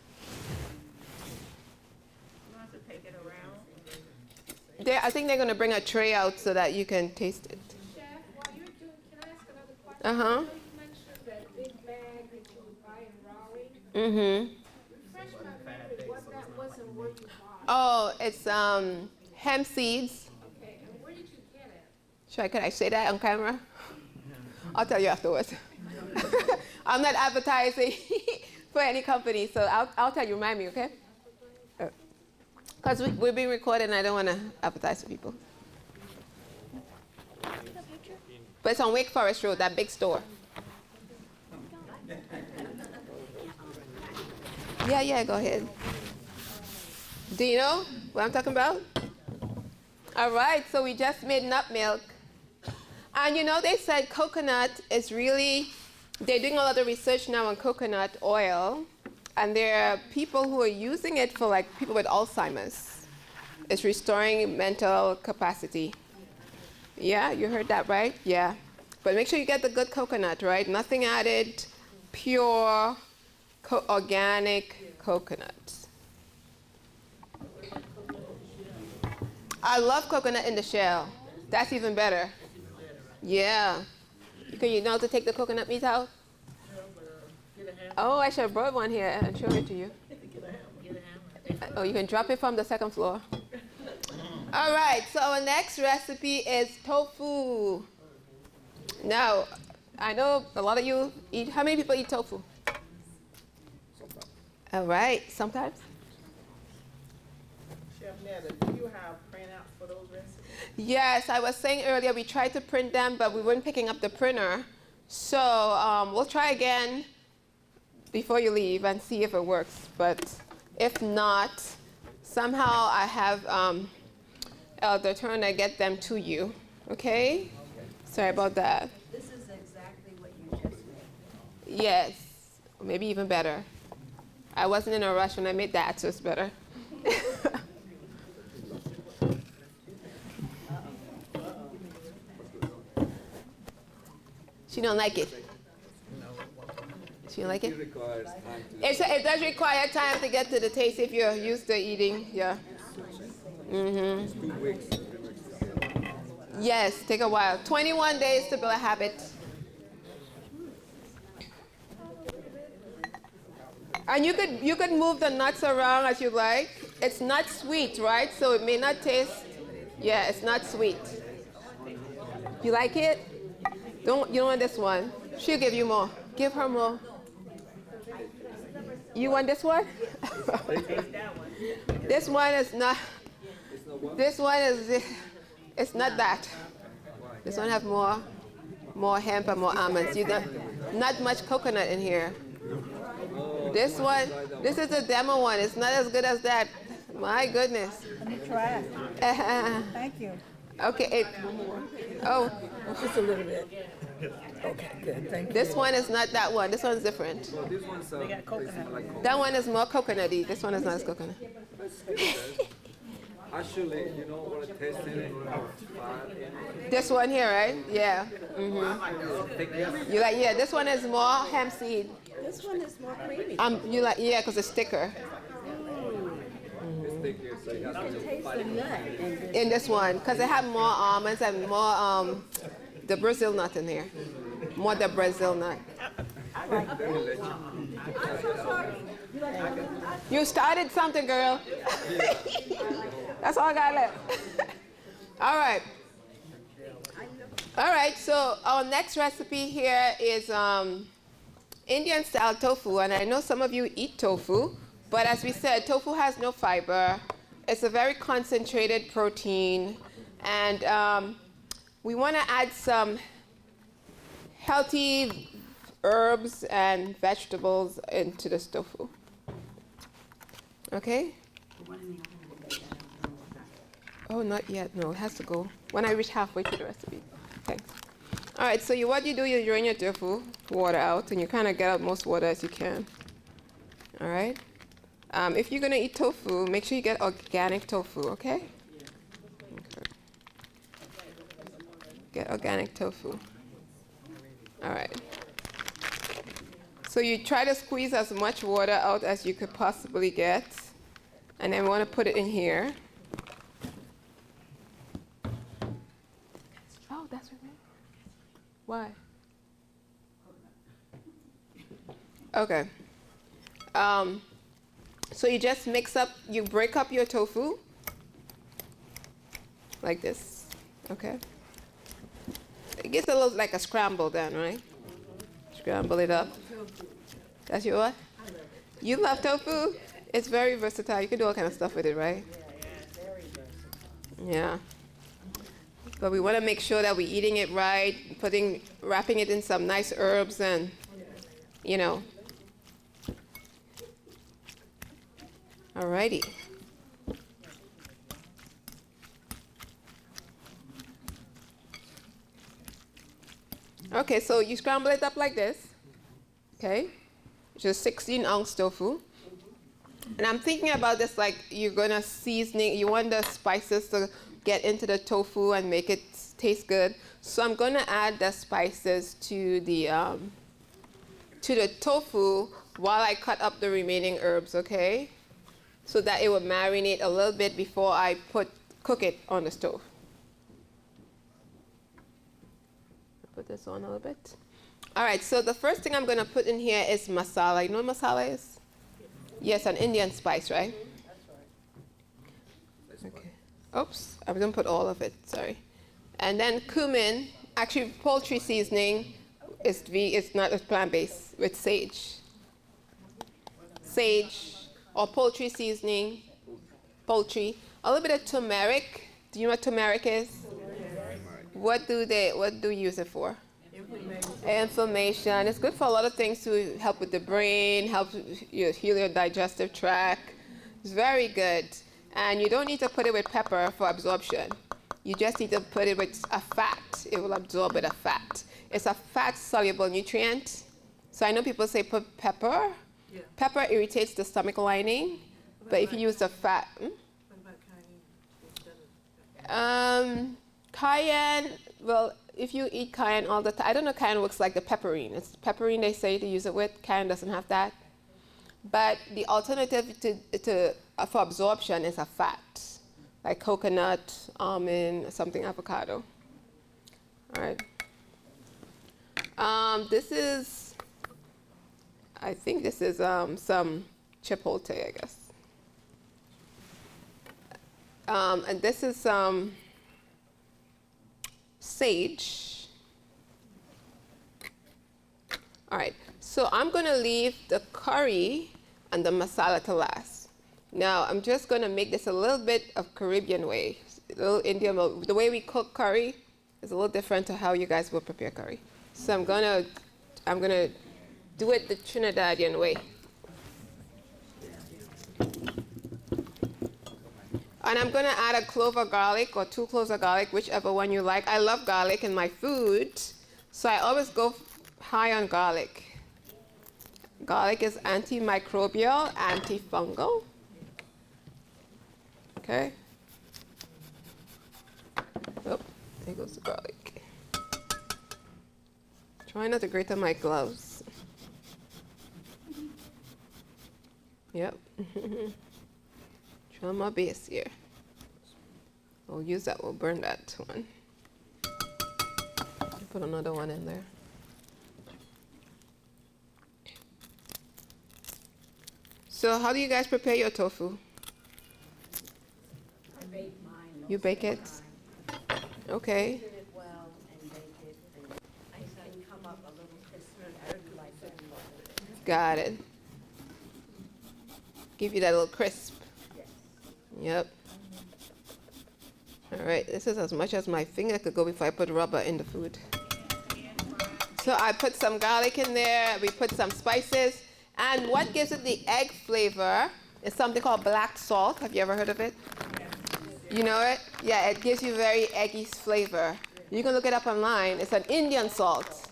have to take it around. I think they're going to bring a tray out so that you can taste it. Chef, while you're doing, can I ask another question? Uh-huh. I know you mentioned that big bag that you would buy in Raleigh. Mm-hmm. Refresh my memory what that was and where you bought it. Oh, it's hemp seeds. Okay, and where did you get it? Can I say that on camera? I'll tell you afterwards. I'm not advertising for any company, so I'll tell you. Remind me, okay? Because we're being recorded, and I don't want to advertise to people. But it's on Wake Forest Road, that big store. Yeah, go ahead. Do you know what I'm talking about? All right, so we just made nut milk. And you know, they said coconut is really, they're doing a lot of research now on coconut oil. And there are people who are using it for like people with Alzheimer's. It's restoring mental capacity. Yeah, you heard that right? Yeah. But make sure you get the good coconut, right? Nothing added, pure, organic coconut. I love coconut in the shell. That's even better. Yeah. You know how to take the coconut meat out? Oh, I should have brought one here and show it to you. Oh, you can drop it from the second floor. All right, so our next recipe is tofu. Now, I know a lot of you eat, how many people eat tofu? All right, sometimes? Chef Netta, do you have printouts for those recipes? Yes, I was saying earlier we tried to print them, but we weren't picking up the printer. So we'll try again before you leave and see if it works. But if not, somehow I have Elder Turner get them to you. Okay? Sorry about that. This is exactly what you just made. Yes, or maybe even better. I wasn't in a rush when I made that, so it's better. She don't like it. You like It it? requires time to. It does require time to get to the taste if you're used to eating. Yeah. It's 2 weeks pretty much to get. Yes, take a while. 21 days to build a habit. And you could move the nuts around as you like. It's not sweet, right? So it may not taste. Yeah, it's not sweet. You like it? You don't want this one. She'll give you more. Give her more. You want this one? This one is not. This one is. It's not that. This one have more hemp and more almonds. You not much coconut in here. This one, this is a demo one. It's not as good as that. My goodness. Let me try it. Thank you. Okay. Oh, Just a little bit. Okay, good, thank you. this one is not that one. This one's different. Well, this one's They got coconut. like coconut. That one is more coconutty. This one is not as coconut. That's good. Actually, you know what it tastes in it? This one here, right? Yeah. You like? Yeah. This one is more hemp seed. This one is more creamy. You like? Yeah, because it's thicker. It's thicker, so it has to Taste the nut in this. In this one, because it have more almonds and more the Brazil nut in here. More the Brazil nut. You started something, girl. That's all I got left. All right. All right, so our next recipe here is Indian style tofu. And I know some of you eat tofu, but as we said, tofu has no fiber. It's a very concentrated protein. And we want to add some healthy herbs and vegetables into this tofu. Okay? Oh, not yet. No, it has to go when I reach halfway through the recipe. Thanks. All right, so what you do, you drain your tofu water out, and you kind of get out most water as you can. All right? If you're going to eat tofu, make sure you get organic tofu, okay? Okay. Get organic tofu. All right. So you try to squeeze as much water out as you could possibly get. And then we want to put it in here. Oh, that's with me. Why? Okay. So you just mix up, you break up your tofu like this, okay? It gets a little like a scramble then, right? Scramble it up. That's your what? You love tofu? It's very versatile. You can do all kind of stuff with it, right? Yeah. But we want to make sure that we're eating it right, wrapping it in some nice herbs and, you know. Alrighty. Okay, so you scramble it up like this. Okay? Just 16-ounce tofu. And I'm thinking about this like you're gonna seasoning, you want the spices to get into the tofu and make it taste good. So I'm gonna add the spices to the tofu while I cut up the remaining herbs, okay? So that it will marinate a little bit before I cook it on the stove. Put this on a little bit. All right, so the first thing I'm gonna put in here is masala. You know what masala is? Yes, an Indian spice, right? Okay. Oops, I'm gonna put all of it, sorry. And then cumin, actually poultry seasoning, it's not plant-based, with sage. Sage or poultry seasoning, poultry. A little bit of turmeric. Do you know what turmeric is? What do you use it for? Inflammation. It's good for a lot of things to help with the brain, help you heal your digestive tract. It's very good. And you don't need to put it with pepper for absorption. You just need to put it with a fat. It will absorb with a fat. It's a fat-soluble nutrient. So I know people say put pepper. Yeah. Pepper irritates the stomach lining. But if you use the fat... What about cayenne instead of Cayenne, well, if you eat cayenne all the time, I don't know cayenne works like the pepperine. It's pepperine they say to use it with. Cayenne doesn't have that. But the alternative for absorption is a fat, like coconut, almond, something avocado. All right. This is, I think this is some chipotle, I guess. And this is some sage. All right, so I'm going to leave the curry and the masala to last. Now, I'm just going to make this a little bit of Caribbean way, a little Indian. The way we cook curry is a little different to how you guys will prepare curry. So I'm gonna do it the Trinidadian way. And I'm gonna add a clove of garlic or 2 cloves of garlic, whichever one you like. I love garlic in my food, so I always go high on garlic. Garlic is antimicrobial, antifungal. Okay. Oh, there goes the garlic. Try not to grate on my gloves. Yep. Try my best here. We'll use that, we'll burn that one. Put another one in there. So how do you guys prepare your tofu? I bake mine. You bake it? Okay. Season it well and bake it, and it can come up a little crisper. I do like that. Got it. Give you that little crisp. Yes. Yep. All right, this is as much as my finger could go before I put rubber in the food. So I put some garlic in there, we put some spices, and what gives it the egg flavor is something called black salt. Have you ever heard of it? You know it? Yeah, it gives you very eggy flavor. You can look it up online. It's an Indian salt.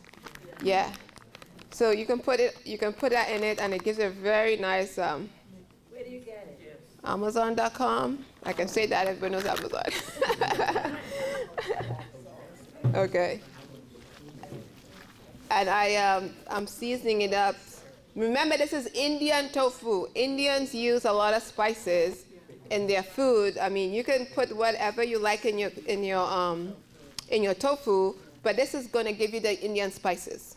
Yeah. So you can put that in it, and it gives it a very nice. Where do you get it? Amazon.com. I can say that, everybody knows Amazon. Okay. And I'm seasoning it up. Remember, this is Indian tofu. Indians use a lot of spices in their food. I mean, you can put whatever you like in your tofu, but this is going to give you the Indian spices.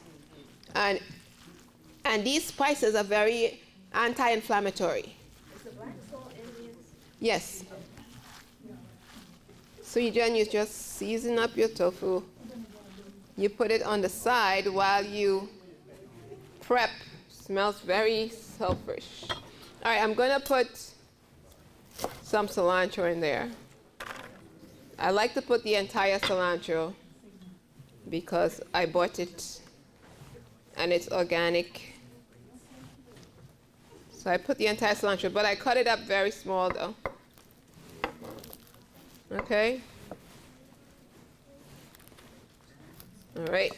And these spices are very anti-inflammatory. Is the black salt Indian? Yes. So you just season up your tofu. You put it on the side while you prep. Smells very sulfurish. All right, I'm gonna put some cilantro in there. I like to put the entire cilantro because I bought it and it's organic. So I put the entire cilantro, but I cut it up very small though. Okay. All right.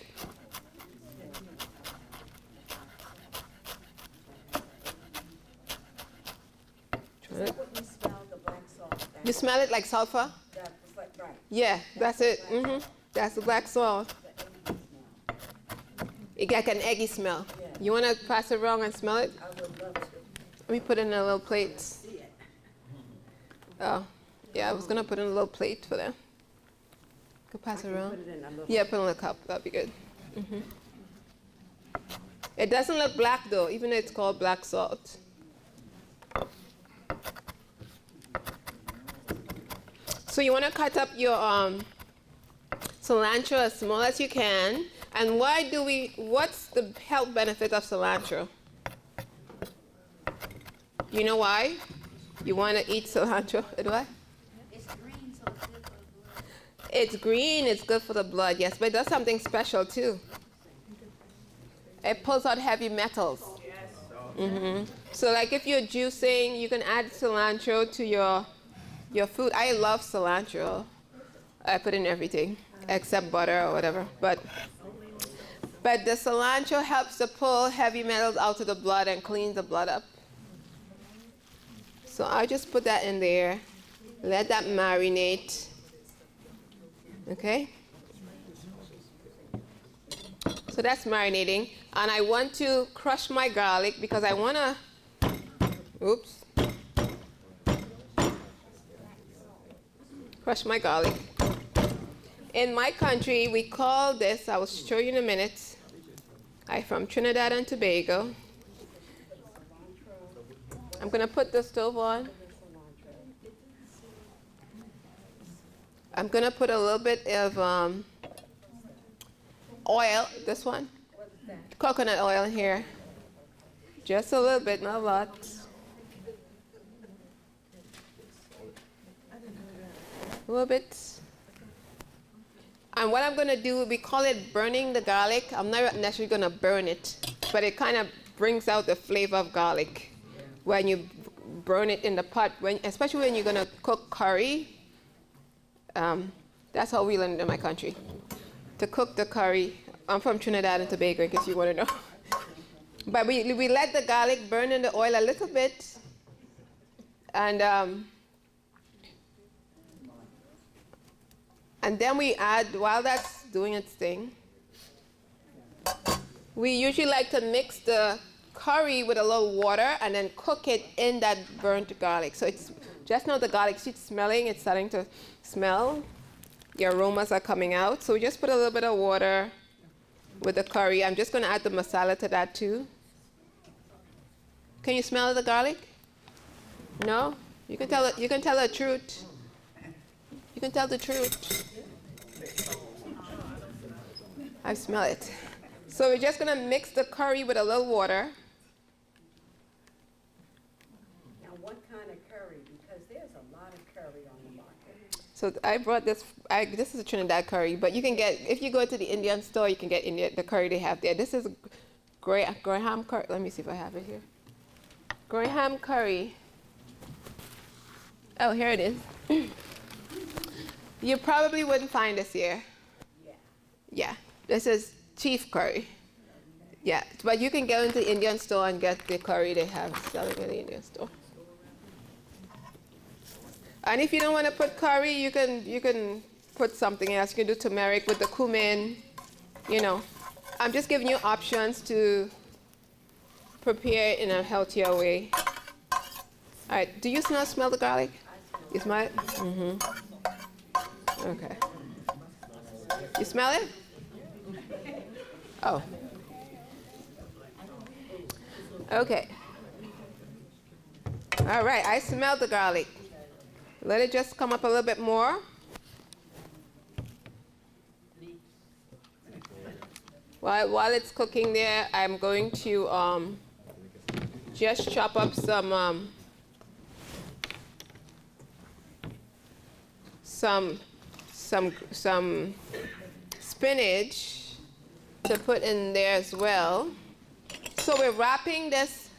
Is that what you smell, the black salt? You smell it like sulfur? That was like, right. Yeah, that's it. That's the black salt. It got an eggy smell. Yeah. You want to pass it around and smell it? I would love to. Let me put it in a little plate. Oh, yeah, I was going to put in a little plate for them. Could pass it around. Put it in a little. Yeah, put it in a cup. That'd be good. It doesn't look black though, even though it's called black salt. So you want to cut up your cilantro as small as you can. And what's the health benefit of cilantro? You know why? You want to eat cilantro? Why? It's green, so it's good for the blood. It's green, it's good for the blood, yes, but it does something special too. It pulls out heavy metals. So like if you're juicing, you can add cilantro to your food. I love cilantro. I put in everything except butter or whatever. But the cilantro helps to pull heavy metals out of the blood and clean the blood up. So I just put that in there. Let that marinate. Okay? So that's marinating. And I want to crush my garlic because I want to, oops, crush my garlic. In my country, we call this, I will show you in a minute. I'm from Trinidad and Tobago. I'm going to put the stove on. I'm going to put a little bit of oil, this one, coconut oil here. Just a little bit, not a lot. A little bit. And what I'm going to do, we call it burning the garlic. I'm not necessarily going to burn it, but it kind of brings out the flavor of garlic when you burn it in the pot, especially when you're going to cook curry. That's how we learned in my country, to cook the curry. I'm from Trinidad and Tobago, in case you want to know. But we let the garlic burn in the oil a little bit, and then we add, while that's doing its thing, we usually like to mix the curry with a little water and then cook it in that burnt garlic. So it's just now the garlic she's smelling, it's starting to smell. The aromas are coming out. So we just put a little bit of water with the curry. I'm just going to add the masala to that too. Can you smell the garlic? No? You can tell the truth. You can tell the truth. I smell it. So we're just going to mix the curry with a little water. Now, what kind of curry? Because there's a lot of curry on the market. So I brought this. This is a Trinidad curry, but you can get, if you go to the Indian store, you can get the curry they have there. This is Graham curry. Let me see if I have it here. Graham curry. Oh, here it is. You probably wouldn't find this here. Yeah. Yeah, this is chief curry. Yeah, but you can go into the Indian store and get the curry they have selling in the Indian store. And if you don't want to put curry, you can put something else. You can do turmeric with the cumin. You know, I'm just giving you options to prepare in a healthier way. All right, do you smell the garlic? You smell it? Mm-hmm. Okay. You smell it? Oh. Okay. All right, I smell the garlic. Let it just come up a little bit more. While it's cooking there, I'm going to just chop up some spinach to put in there as well. So we're wrapping this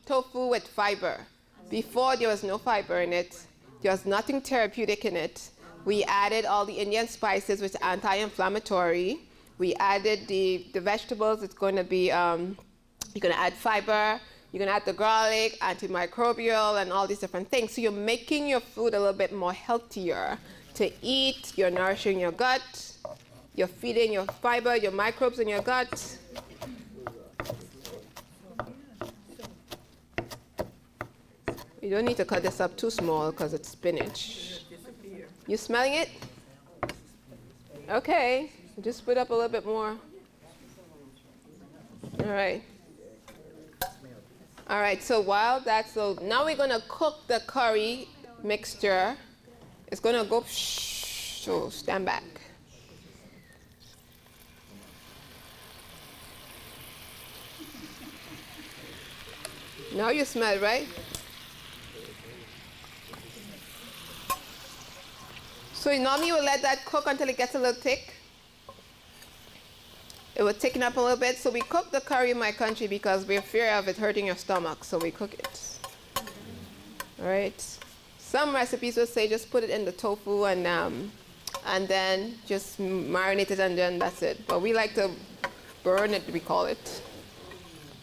tofu with fiber. Before there was no fiber in it. There was nothing therapeutic in it. We added all the Indian spices, which are anti-inflammatory. We added the vegetables. It's going to be, you're going to add fiber. You're going to add the garlic, antimicrobial, and all these different things. So you're making your food a little bit more healthier to eat. You're nourishing your gut. You're feeding your fiber, your microbes in your gut. You don't need to cut this up too small because it's spinach. You smelling it? Okay, just put up a little bit more. All right. All right, so now we're going to cook the curry mixture. It's going to go, so stand back. Now you smell it, right? So normally you will let that cook until it gets a little thick. It will thicken up a little bit. So we cook the curry in my country because we're fear of it hurting your stomach. So we cook it. All right. Some recipes will say just put it in the tofu and then just marinate it and then that's it. But we like to burn it, we call it.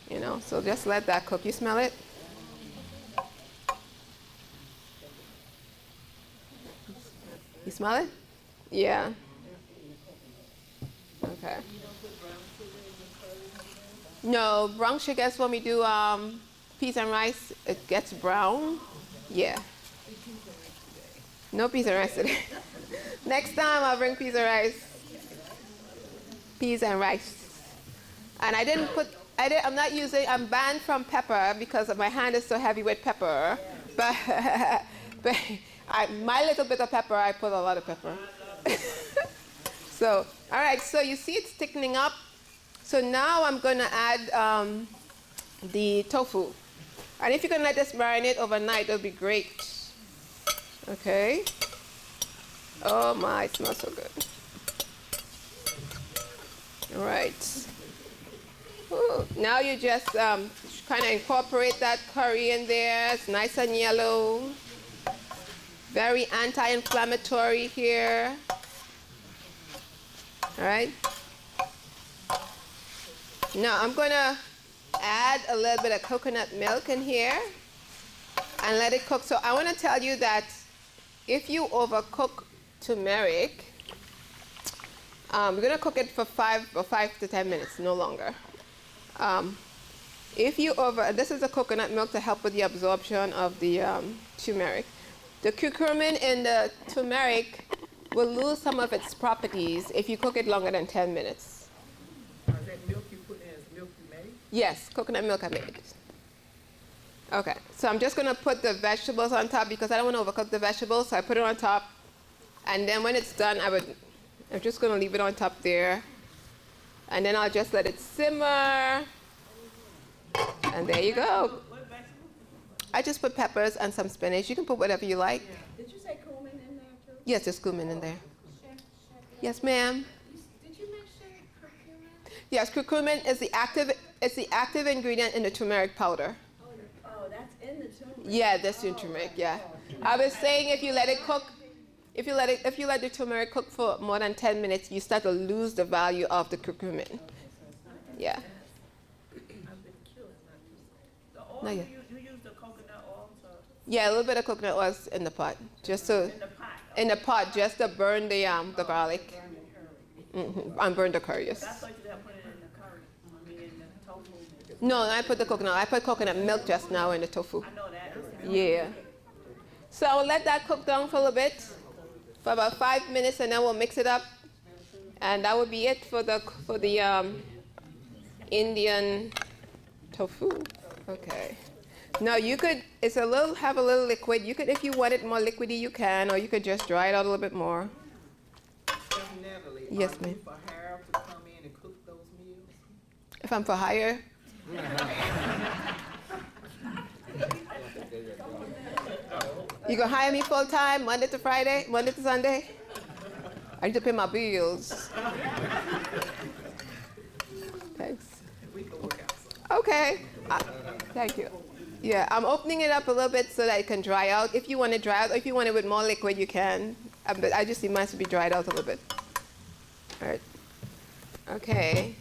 You know, so just let that cook. You smell it? You smell it? Yeah. Okay. No, brown sugar is when we do peas and rice. It gets brown. Yeah. No peas and rice today. Next time I'll bring peas and rice. Peas and rice. And I'm not using, I'm banned from pepper because my hand is so heavy with pepper. But, my little bit of pepper, I put a lot of pepper. So, all right, so you see it's thickening up. So now I'm going to add the tofu. And if you can let this marinate overnight, it'll be great. Okay. Oh my, it smells so good. All right. Ooh, now you just kind of incorporate that curry in there. It's nice and yellow. Very anti-inflammatory here. All right. Now I'm going to add a little bit of coconut milk in here and let it cook. So I want to tell you that if you overcook turmeric, we're going to cook it for 5 to 10 minutes, no longer. This is the coconut milk to help with the absorption of the turmeric. The curcumin in the turmeric will lose some of its properties if you cook it longer than 10 minutes. That milk you put in is milk you made? Yes, coconut milk I made. Okay, so I'm just going to put the vegetables on top because I don't want to overcook the vegetables, so I put it on top. And then when it's done, I'm just going to leave it on top there. And then I'll just let it simmer. And there you go. What vegetable? I just put peppers and some spinach. You can put whatever you like. Did you say cumin in there too? Yes, there's cumin in there. Chef, Yes, ma'am. did you mention curcumin? Yes, curcumin is the active ingredient in the turmeric powder. Oh, that's in the turmeric. Yeah, that's in turmeric, yeah. I was saying if you let it cook, if you let the turmeric cook for more than 10 minutes, you start to lose the value of the curcumin. Yeah. I've been killing my. The oil, No, yeah. you use the coconut oil to, Yeah, a little bit of coconut oil in the pot, just to in the pot. in the pot, just to burn the garlic. And burn the curry. Yes. I thought you had put it in the curry, I mean in the tofu. No, I put the coconut. I put coconut milk just now in the tofu. I know that. Yeah. So I'll let that cook down for a little bit, for about 5 minutes, and then we'll mix it up, and that would be it for the Indian tofu. Okay. Now you could. Have a little liquid. You could, if you want it more liquidy, you can, or you could just dry it out a little bit more. Natalie, Yes, are ma'am. you for Harold to come in and cook those meals? If I'm for hire. You gonna hire me full time, Monday to Friday, Monday to Sunday? I need to pay my bills. Thanks. We can work out some. Okay. Thank you. Yeah, I'm opening it up a little bit so that it can dry out. If you want it dry out, or if you want it with more liquid, you can. But I just need mine to be dried out a little bit. All right. Okay.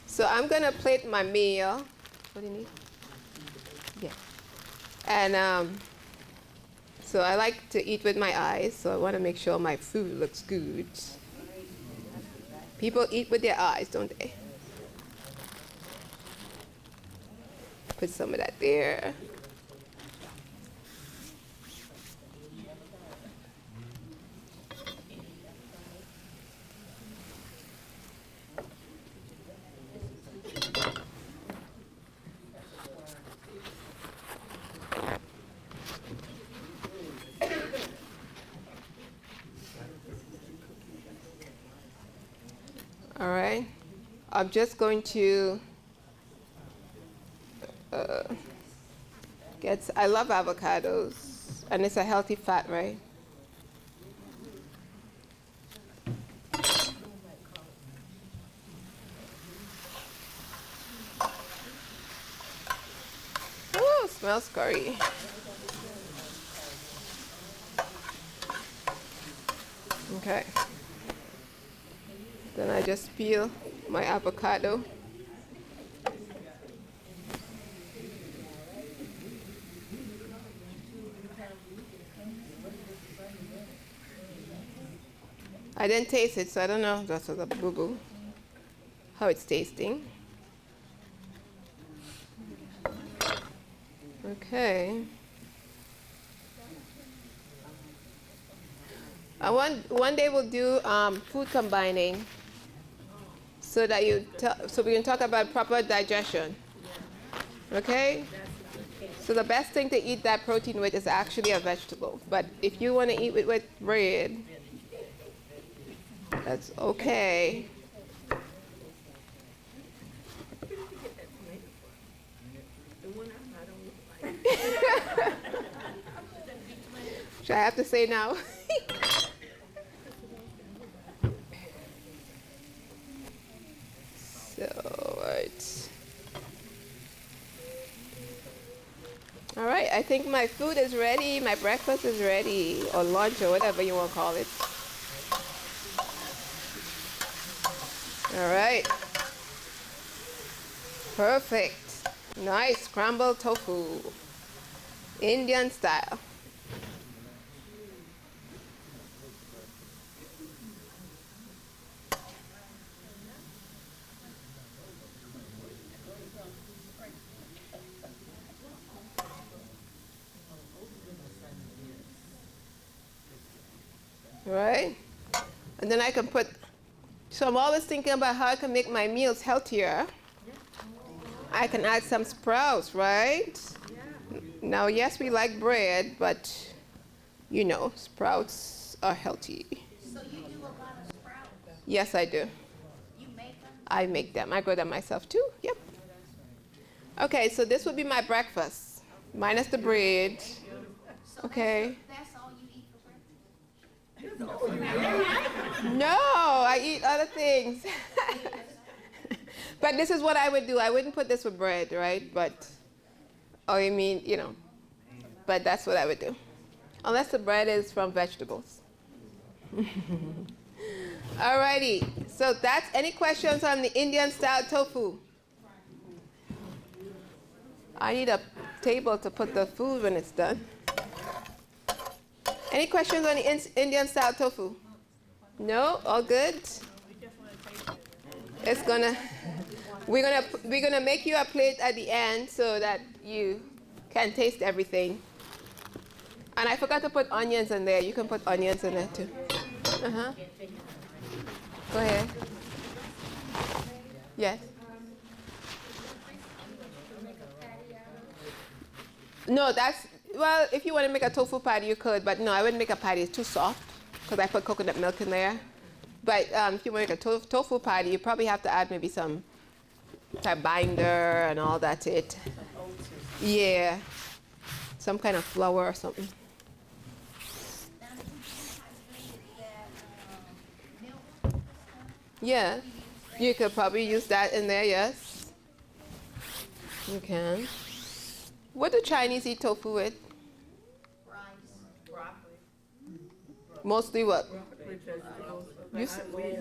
So I'm gonna plate my meal. What do you need? Yeah. And so I like to eat with my eyes, so I want to make sure my food looks good. People eat with their eyes, don't they? Put some of that there. All right. I'm just going to I love avocados, and it's a healthy fat, right? Ooh, smells curry. Okay. Then I just peel my avocado. I didn't taste it, so I don't know. That's a boo-boo. how it's tasting. Okay. One day we'll do food combining, so that so we can talk about proper digestion. Okay. So the best thing to eat that protein with is actually a vegetable. But if you want to eat it with bread, that's okay. Should I have to say now? So, right. All right, I think my food is ready, my breakfast is ready, or lunch, or whatever you want to call it. All right. Perfect. Nice scrambled tofu. Indian style. Right? And then I can put, so I'm always thinking about how I can make my meals healthier. I can add some sprouts, right? Now, yes, we like bread, but you know, sprouts are healthy. So you do a lot of sprouts? Yes, I do. You make them? I make them. I grow them myself too. Yep. Okay, so this would be my breakfast, minus the bread. So Okay. that's all you eat for breakfast? No, I eat other things. But this is what I would do. I wouldn't put this with bread, right? But, oh, you mean, you know, but that's what I would do. Unless the bread is from vegetables. Alrighty, so that's, any questions on the Indian style tofu? I need a table to put the food when it's done. Any questions on the Indian style tofu? No, all good? It's gonna, we're gonna make you a plate at the end so that you can taste everything. And I forgot to put onions in there. You can put onions in there too. Uh-huh. Go ahead. Yes. No, that's, well, if you want to make a tofu patty, you could, but no, I wouldn't make a patty. It's too soft because I put coconut milk in there. But if you want to make a tofu patty, you probably have to add maybe some type binder and all that to it. Yeah, some kind of flour or something. Now, do you hydrate that milk? Yeah, you could probably use that in there, yes. You can. What do Chinese eat tofu with? Rice. Broccoli. Mostly what?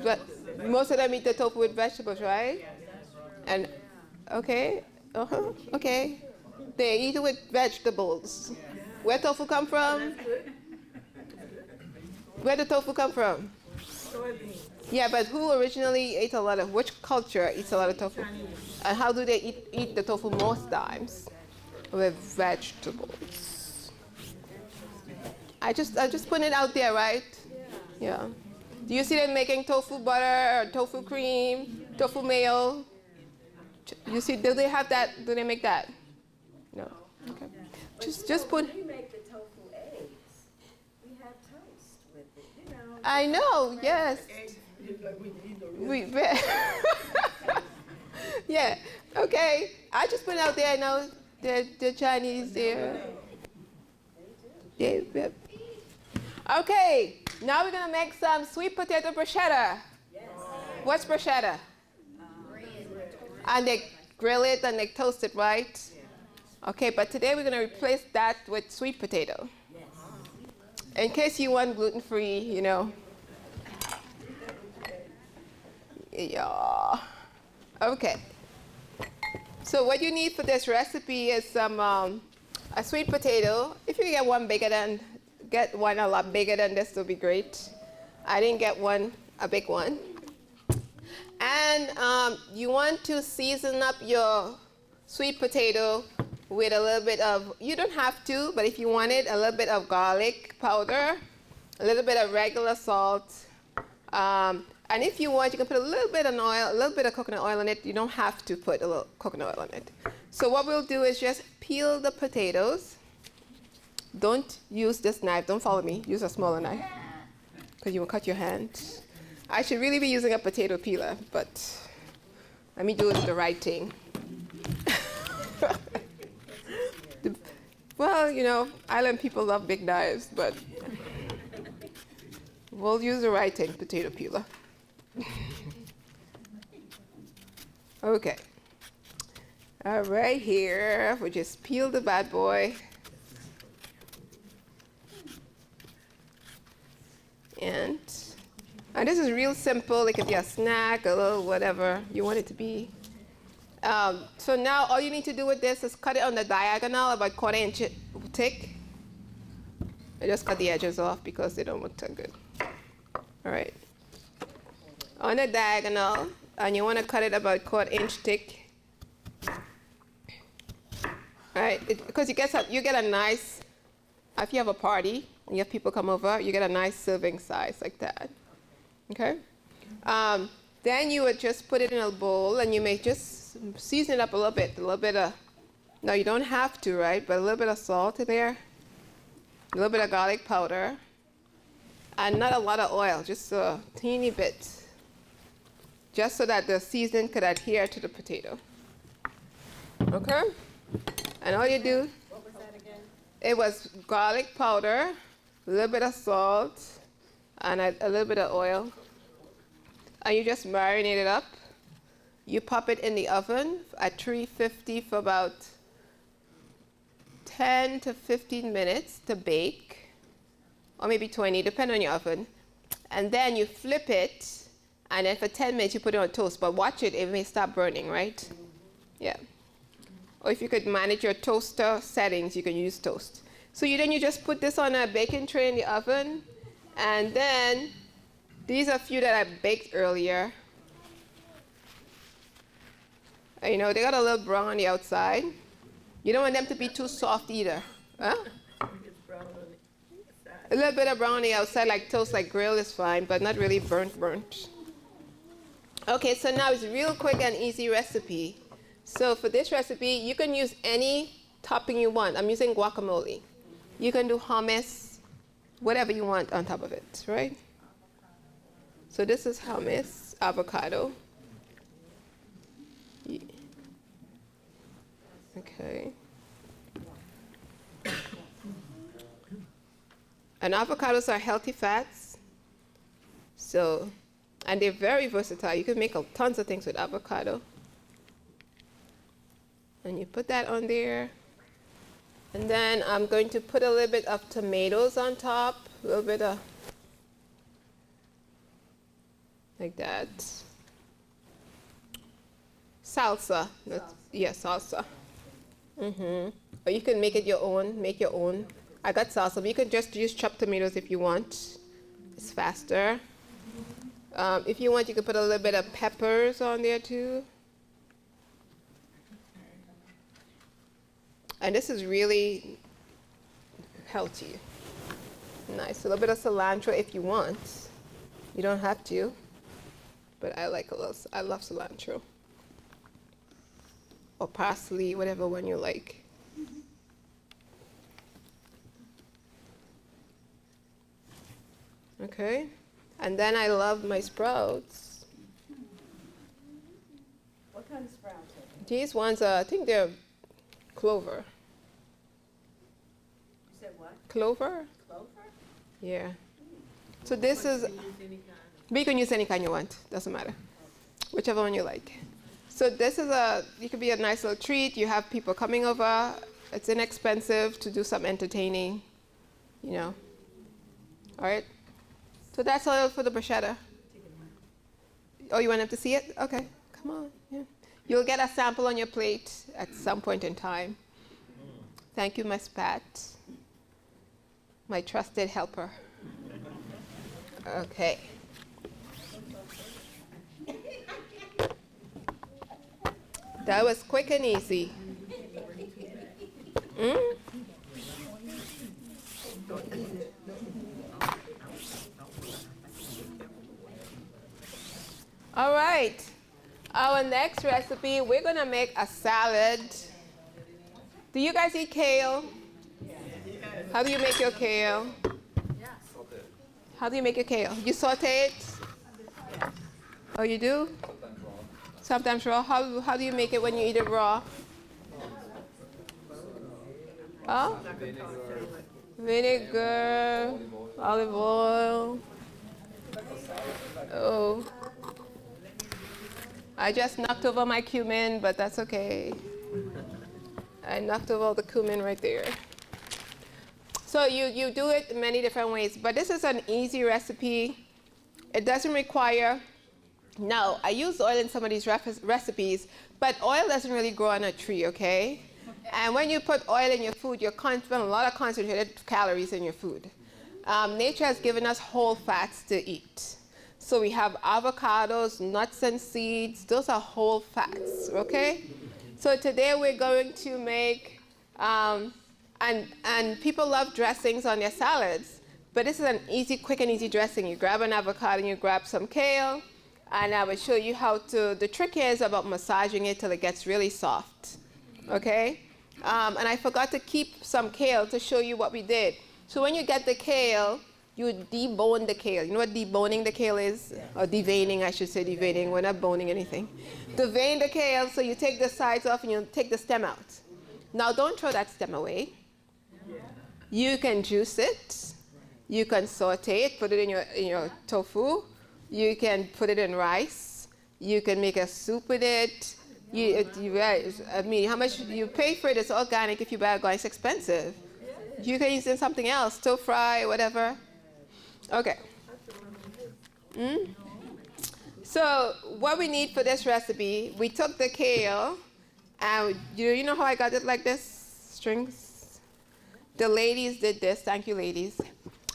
But most of them eat the tofu with vegetables, right? And, okay, okay. They eat it with vegetables. Where tofu come from? Where did tofu come from? Yeah, but who originally ate a lot of, which culture eats a lot of tofu? And how do they eat the tofu most times? With vegetables. I just put it out there, right? Yeah. Do you see them making tofu butter or tofu cream, tofu mayo? You see, do they have that? Do they make that? No. Okay. Just put. We make the tofu eggs. We have toast with it, you know. I know. Yes. We. Yeah. Okay. I just put it out there. I know the Chinese there. Yeah. Okay. Now we're gonna make some sweet potato bruschetta. Yes. What's bruschetta? And they grill it and they toast it, right? Okay, but today we're going to replace that with sweet potato. In case you want gluten-free, you know. Yeah. Okay. So what you need for this recipe is some a sweet potato. If you get one a lot bigger than this, would be great. I didn't get one, a big one. And you want to season up your sweet potato with a little bit of, you don't have to, but if you want it, a little bit of garlic powder, a little bit of regular salt. And if you want, you can put a little bit of oil, a little bit of coconut oil in it. You don't have to put a little coconut oil in it. So what we'll do is just peel the potatoes. Don't use this knife. Don't follow me. Use a smaller knife because you will cut your hand. I should really be using a potato peeler, but let me do the right thing. Well, you know, island people love big knives, but we'll use the right thing, potato peeler. Okay. All right, here, we just peel the bad boy. And this is real simple. It could be a snack, a little whatever you want it to be. So now all you need to do with this is cut it on the diagonal, about 1/4 inch thick. I just cut the edges off because they don't look too good. All right. On the diagonal, and you want to cut it about 1/4 inch thick. All right, because you get a nice, if you have a party and you have people come over, you get a nice serving size like that. Okay. Then you would just put it in a bowl, and you may just season it up a little bit of, no, you don't have to, right? But a little bit of salt in there, a little bit of garlic powder, and not a lot of oil, just a teeny bit, just so that the seasoning could adhere to the potato. Okay? And all you do, What was that again? it was garlic powder, a little bit of salt, and a little bit of oil. And you just marinate it up. You pop it in the oven at 350 for about 10 to 15 minutes to bake, or maybe 20, depending on your oven. And then you flip it, and then for 10 minutes you put it on toast. But watch it, it may stop burning, right? Yeah. Or if you could manage your toaster settings, you can use toast. So then you just put this on a baking tray in the oven, and then these are a few that I baked earlier. You know, they got a little brown on the outside. You don't want them to be too soft either. Huh? It's brown on the inside. A little bit of brown on the outside, like toast, like grill is fine, but not really burnt. Okay, so now it's a real quick and easy recipe. So for this recipe, you can use any topping you want. I'm using guacamole. You can do hummus, whatever you want on top of it, right? So this is hummus, avocado. Okay. And avocados are healthy fats. So, and they're very versatile. You can make tons of things with avocado. And you put that on there. And then I'm going to put a little bit of tomatoes on top, a little bit of, like that. Salsa. Yeah, salsa. Or you can make it your own. I got salsa, but you can just use chopped tomatoes if you want. It's faster. If you want, you can put a little bit of peppers on there too. And this is really healthy. Nice. A little bit of cilantro if you want. You don't have to, but I love cilantro. Or parsley, whatever one you like. Okay. And then I love my sprouts. What kind of sprouts are These ones, I think they're clover. You said what? Clover? Clover? Yeah. So this is, but you can use any kind you want. Doesn't matter. Whichever one you like. So this is you could be a nice little treat. You have people coming over. It's inexpensive to do some entertaining, you know. All right. So that's all for the bruschetta. Oh, you want them to see it? Okay. Come on. Yeah. You'll get a sample on your plate at some point in time. Thank you, Miss Pat, my trusted helper. Okay. That was quick and easy. Mm? All right. Our next recipe, we're going to make a salad. Do you guys eat kale? How do you make your kale? How do you make your kale? You saute it? Oh, you do? Sometimes raw. How do you make it when you eat it raw? Oh? Vinegar, olive oil. Oh. I just knocked over my cumin, but that's okay. I knocked over the cumin right there. So you do it in many different ways, but this is an easy recipe. It doesn't require, now I use oil in some of these recipes, but oil doesn't really grow on a tree, okay? And when you put oil in your food, you're spending a lot of concentrated calories in your food. Nature has given us whole fats to eat. So we have avocados, nuts and seeds. Those are whole fats, okay? So today we're going to make, and people love dressings on their salads, but this is an easy, quick and easy dressing. You grab an avocado and you grab some kale, and I will show you how to, the trick here is about massaging it till it gets really soft, okay? And I forgot to keep some kale to show you what we did. So when you get the kale, you debone the kale. You know what deboning the kale is? Or deveining, I should say deveining. We're not boning anything. Devein the kale, so you take the sides off and you take the stem out. Now don't throw that stem away. You can juice it. You can saute it, put it in your tofu. You can put it in rice. You can make a soup with it. I mean, how much you pay for it is organic. If you buy it, it's expensive. You can use it in something else, stir fry, whatever. Okay. So what we need for this recipe, we took the kale, and you know how I got it like this? Strings? The ladies did this. Thank you, ladies.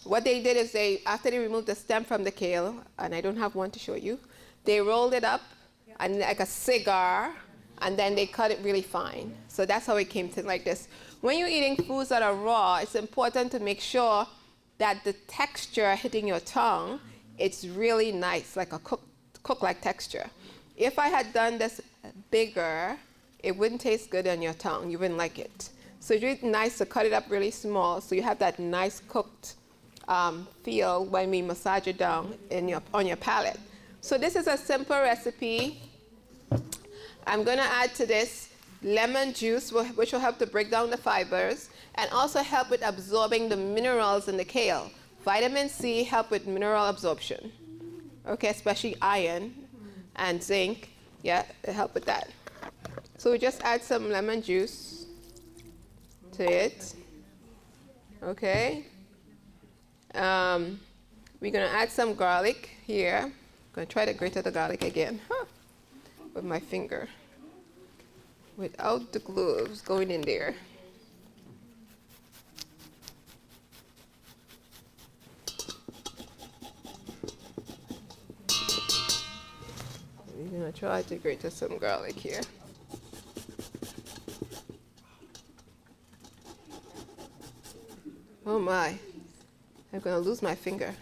What they did is after they removed the stem from the kale, and I don't have one to show you, they rolled it up and like a cigar, and then they cut it really fine. So that's how it came to like this. When you're eating foods that are raw, it's important to make sure that the texture hitting your tongue, it's really nice, like a cook-like texture. If I had done this bigger, it wouldn't taste good on your tongue. You wouldn't like it. So it's really nice to cut it up really small so you have that nice cooked feel when we massage it down on your palate. So this is a simple recipe. I'm going to add to this lemon juice, which will help to break down the fibers and also help with absorbing the minerals in the kale. Vitamin C help with mineral absorption, okay, especially iron and zinc. Yeah, it help with that. So we just add some lemon juice to it, okay. We're going to add some garlic here. I'm going to try to grate the garlic again with my finger without the gloves going in there. We're going to try to grate some garlic here. Oh my, I'm going to lose my finger.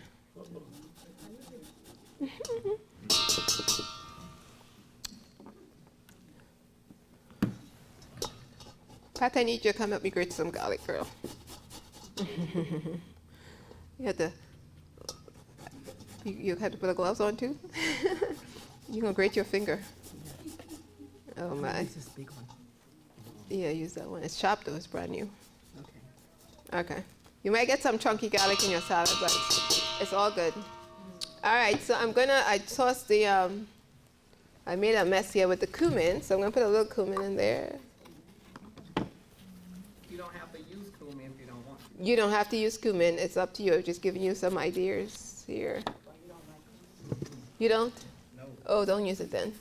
Pat, I need you to come help me grate some garlic, girl. You have to put the gloves on too? You're going to grate your finger. Oh my. Use this big one. Yeah, use that one. It's chopped though, it's brand new. Okay. Okay. You might get some chunky garlic in your salad, but it's all good. All right, so I tossed I made a mess here with the cumin, so I'm going to put a little cumin in there. You don't have to use cumin if you don't want to. You don't have to use cumin. It's up to you. I'm just giving you some ideas here. You don't? No. Oh, don't use it then.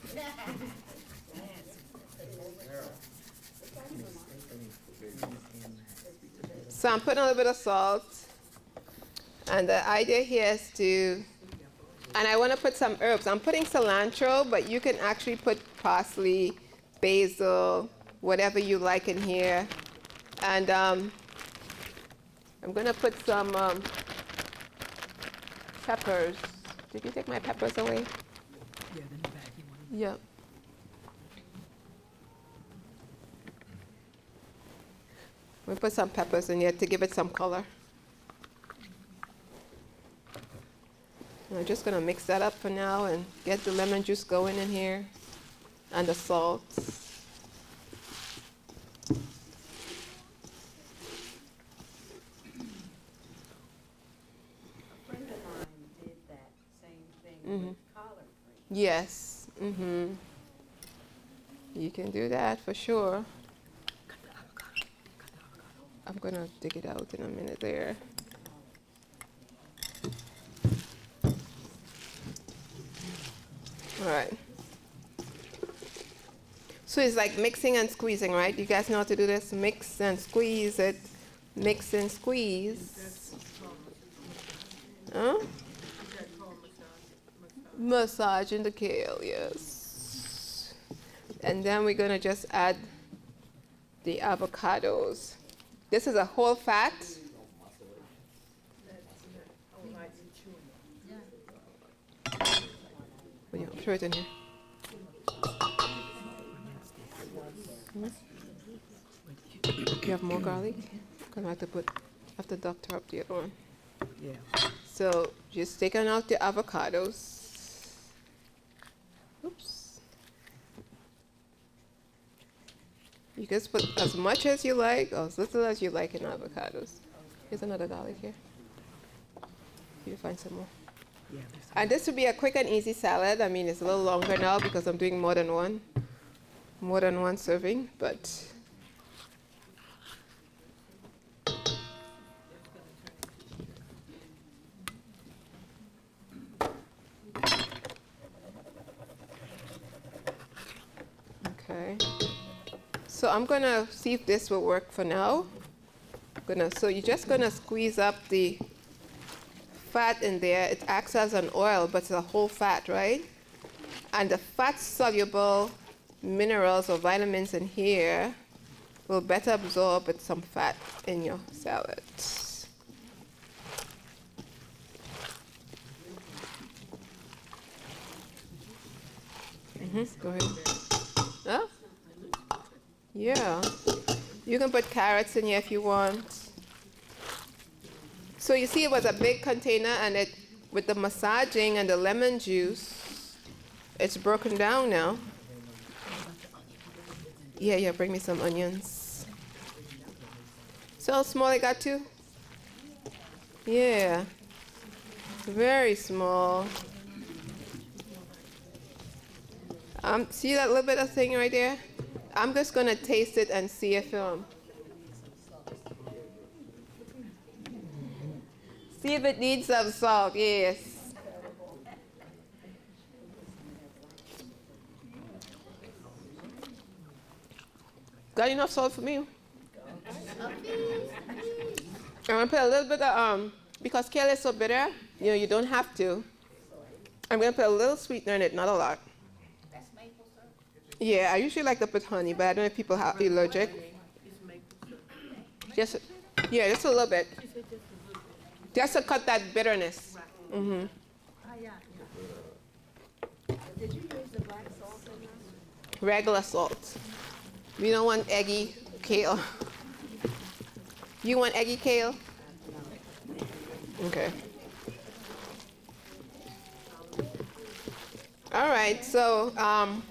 So I'm putting a little bit of salt. And the idea here is and I want to put some herbs. I'm putting cilantro, but you can actually put parsley, basil, whatever you like in here. And I'm gonna put some peppers. Did you take my peppers away? Yep. We put some peppers in here to give it some color. And I'm just gonna mix that up for now and get the lemon juice going in here and the salt. A friend of mine did that same thing Mhm. with collard greens. Yes. You can do that for sure. I'm gonna dig it out in a minute there. All right. So it's like mixing and squeezing, right? You guys know how to do this? Mix and squeeze it. Mix and squeeze. Huh? Massaging the kale, yes. And then we're gonna just add the avocados. This is a whole fat. Oh, yeah, throw it in here. You have more garlic? Gonna have to doctor up the other one. Yeah. So just taking out the avocados. Oops. You can put as much as you like or as little as you like in avocados. Here's another garlic here. You find some more. Yeah. And this would be a quick and easy salad. I mean, it's a little longer now because I'm doing more than one serving, but okay. So I'm gonna see if this will work for now. So you're just gonna squeeze up the fat in there. It acts as an oil, but it's a whole fat, right? And the fat-soluble minerals or vitamins in here will better absorb with some fat in your salad. Go ahead. Huh? Yeah. You can put carrots in here if you want. So you see it was a big container, and it, with the massaging and the lemon juice, it's broken down now. Yeah, bring me some onions. So how small I got to? Yeah. Very small. See that little bit of thing right there? I'm just gonna taste it and see if see if it needs some salt. Yes. Got enough salt for me? I'm gonna put a little bit of because kale is so bitter, you don't have to. I'm gonna put a little sweetener in it, not a lot. That's maple syrup. Yeah, I usually like to put honey, but I don't know if people are allergic. Just a little bit. Just to cut that bitterness. Did you use the black salt in that? Regular salt. We don't want eggy kale. You want eggy kale? Okay. All right, so I'm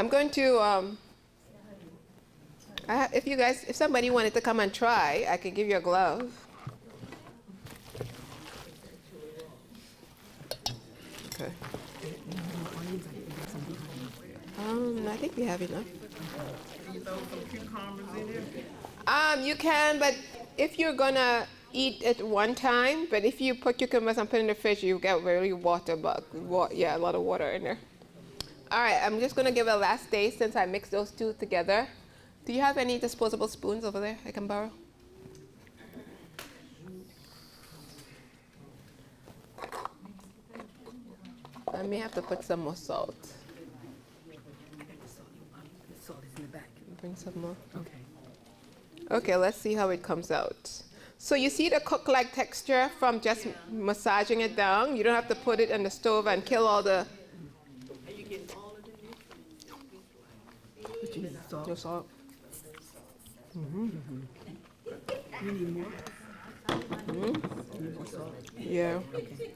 going to if somebody wanted to come and try, I could give you a glove. Okay. I think we have enough. Can you throw some cucumbers in there? You can, but if you're gonna eat it one time, but if you put cucumbers and put it in the fridge, you get really a lot of water in there. All right, I'm just gonna give it a last taste since I mixed those two together. Do you have any disposable spoons over there I can borrow? I may have to put some more salt. The salt is in the back. Bring some more. Okay. Okay, let's see how it comes out. So you see the cook-like texture from just massaging it down? You don't have to put it in the stove and kill all the... Are you getting all of it? But you need salt. the salt. You need more? You need more salt? Yeah. Okay.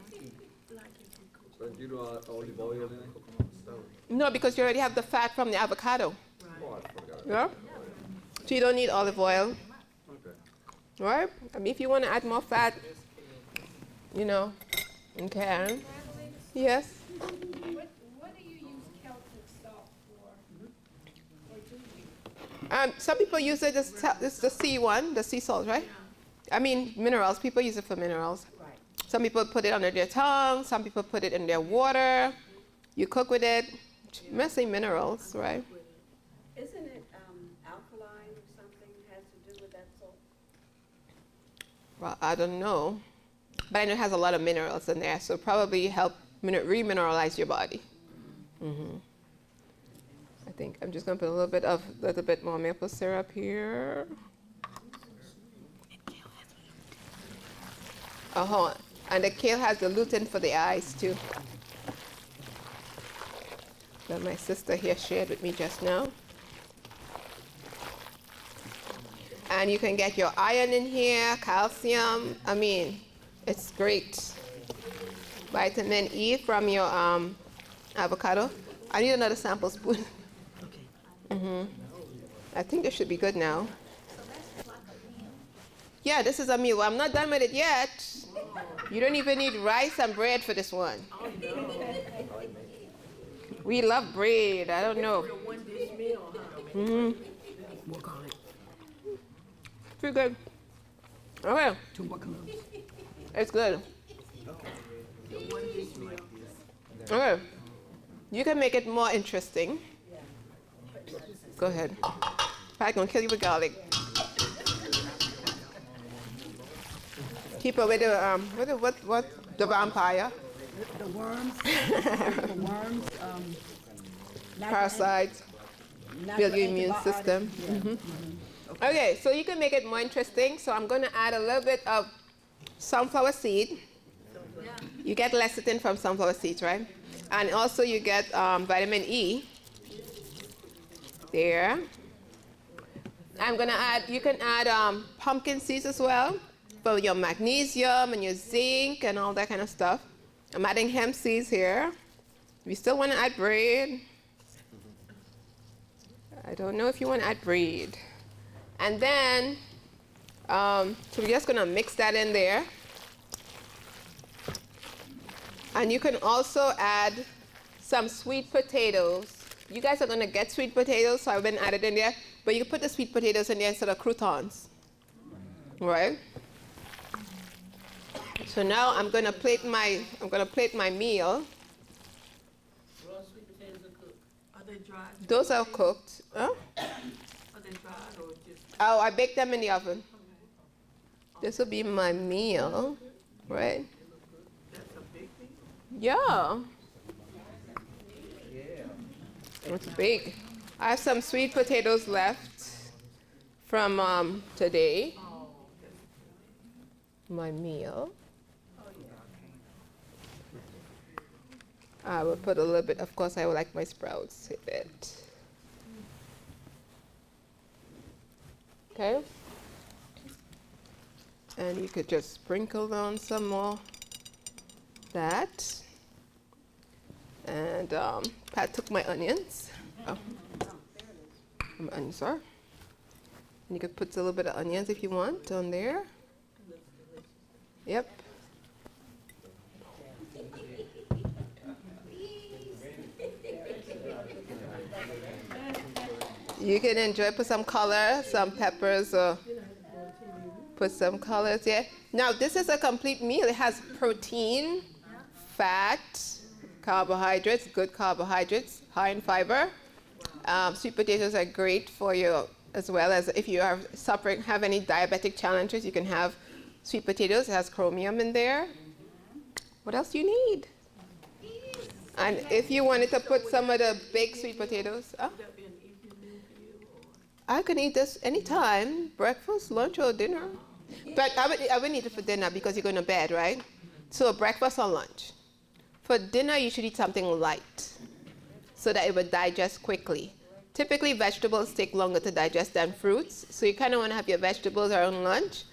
But you do olive oil in it? No, because you already have the fat from the avocado. Oh, I forgot. Yeah? So you don't need olive oil. Okay. Right? I mean, if you want to add more fat, you know, you can. Yes? What do you use Celtic salt for? Or do you? Some people use it as the sea one, the sea salt, right? I mean, minerals. People use it for minerals. Right. Some people put it under their tongue. Some people put it in their water. You cook with it. Mostly minerals, right? Isn't it alkaline or something has to do with that salt? Well, I don't know. But I know it has a lot of minerals in there, so probably help remineralize your body. I think I'm just going to put a little bit more maple syrup here. And the kale has the lutein for the eyes too. That my sister here shared with me just now. And you can get your iron in here, calcium. I mean, it's great. Vitamin E from your avocado. I need another sample spoon. Okay. I think it should be good now. Yeah, this is a meal. I'm not done with it yet. You don't even need rice and bread for this one. We love bread. I don't know. One dish meal, huh? More garlic. Pretty good. Okay, 2 more cloves. it's good. One dish meal. Okay, you can make it more interesting. Go ahead. I'm gonna kill you with garlic. Keep away the vampire, The worms, the worms, parasites, build your immune system. Okay, so you can make it more interesting. So I'm gonna add a little bit of sunflower seed. You get lecithin from sunflower seeds, right? And also you get vitamin E. There. I'm gonna add, you can add pumpkin seeds as well for your magnesium and your zinc and all that kind of stuff. I'm adding hemp seeds here. We still wanna add bread. I don't know if you wanna add bread. And then, so we're just gonna mix that in there. And you can also add some sweet potatoes. You guys are gonna get sweet potatoes, so I've been added in there. But you can put the sweet potatoes in there instead of croutons, right? So now I'm gonna plate my meal. Raw sweet potatoes are cooked. Are they dried? Those are cooked. Huh? Are they dried or just? Oh, I baked them in the oven. This will be my meal, right? That's a big thing. Yeah. It's big. I have some sweet potatoes left from today. My meal. I will put a little bit, of course I would like my sprouts a bit. Okay. And you could just sprinkle on some more that. And Pat took my onions. Oh. My onions are. And you could put a little bit of onions if you want on there. Yep. You can enjoy, put some color, some peppers, or put some colors here. Now this is a complete meal. It has protein, fat, carbohydrates, good carbohydrates, high in fiber. Sweet potatoes are great for you, as well as if you are have any diabetic challenges, you can have sweet potatoes. It has chromium in there. What else do you need? And if you wanted to put some of the baked sweet potatoes, Would that be an evening meal for you, or? I can eat this anytime, breakfast, lunch, or dinner. But I would eat it for dinner because you're going to bed, right? So breakfast or lunch. For dinner, you should eat something light so that it would digest quickly. Typically, vegetables take longer to digest than fruits, so you kind of want to have your vegetables around lunch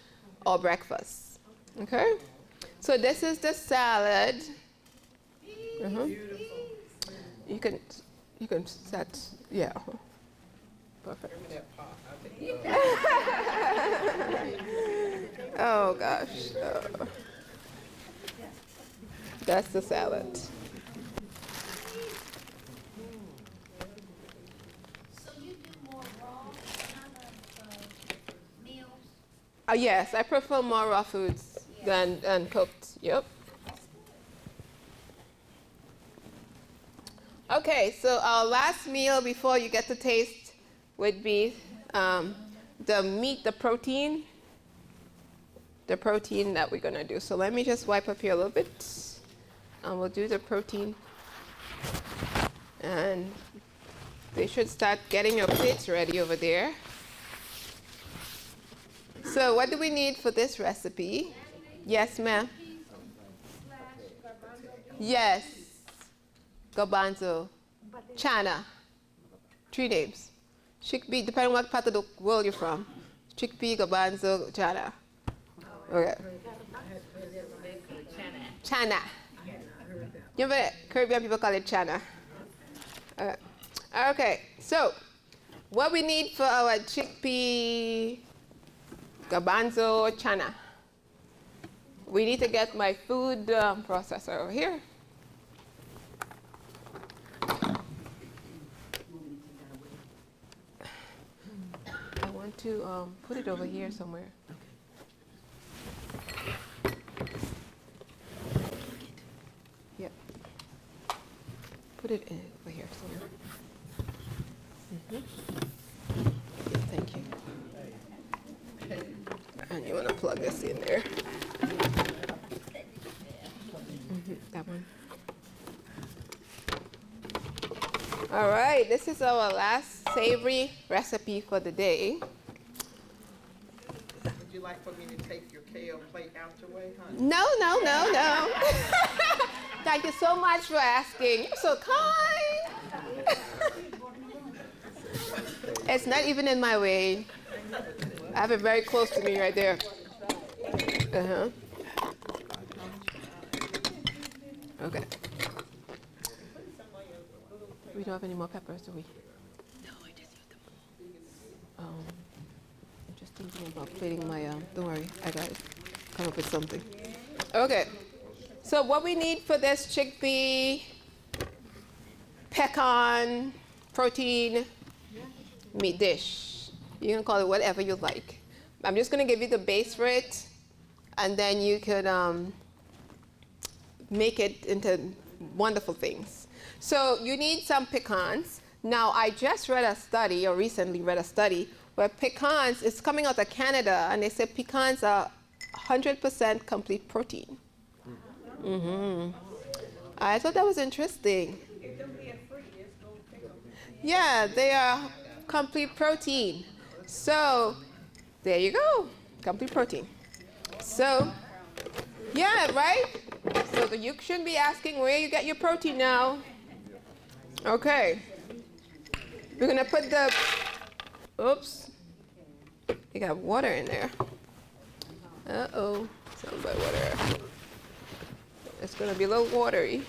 or breakfast. Okay? So this is the salad. You can set, yeah. Perfect. Oh gosh. That's the salad. So you do more raw kind of meals? Yes, I prefer more raw foods than cooked. Yep. Okay, so our last meal before you get to taste would be the meat, the protein that we're going to do. So let me just wipe up here a little bit, and we'll do the protein. And they should start getting your plates ready over there. So what do we need for this recipe? Yes, ma'am. Yes. Garbanzo. Chana. 3 names. Chickpea, depending on what part of the world you're from. Chickpea, garbanzo, chana. Okay. Chana. You know, Caribbean people call it chana. Okay, so what we need for our chickpea, garbanzo, chana. We need to get my food processor over here. I want to put it over here somewhere. Yep. Put it in over here somewhere. Yeah, thank you. And you want to plug this in there. That one. All right, this is our last savory recipe for the day. Would you like for me to take your kale plate out your way, honey? No. Thank you so much for asking. You're so kind. It's not even in my way. I have it very close to me right there. Uh-huh. Okay. We don't have any more peppers, do we? No, I just used them. I'm just thinking about plating my, don't worry, I got it. Come up with something. Okay. So what we need for this chickpea, pecan, protein, meat dish. You can call it whatever you like. I'm just going to give you the base for it, and then you could make it into wonderful things. So you need some pecans. Now, I just read a study, or recently read a study, where pecans, it's coming out of Canada, and they said pecans are 100% complete protein. I thought that was interesting. Yeah, they are complete protein. So there you go, complete protein. So, yeah, right? So you shouldn't be asking where you get your protein now. Okay. We're gonna put the, oops, you got water in there. Uh-oh, something about water. It's gonna be a little watery.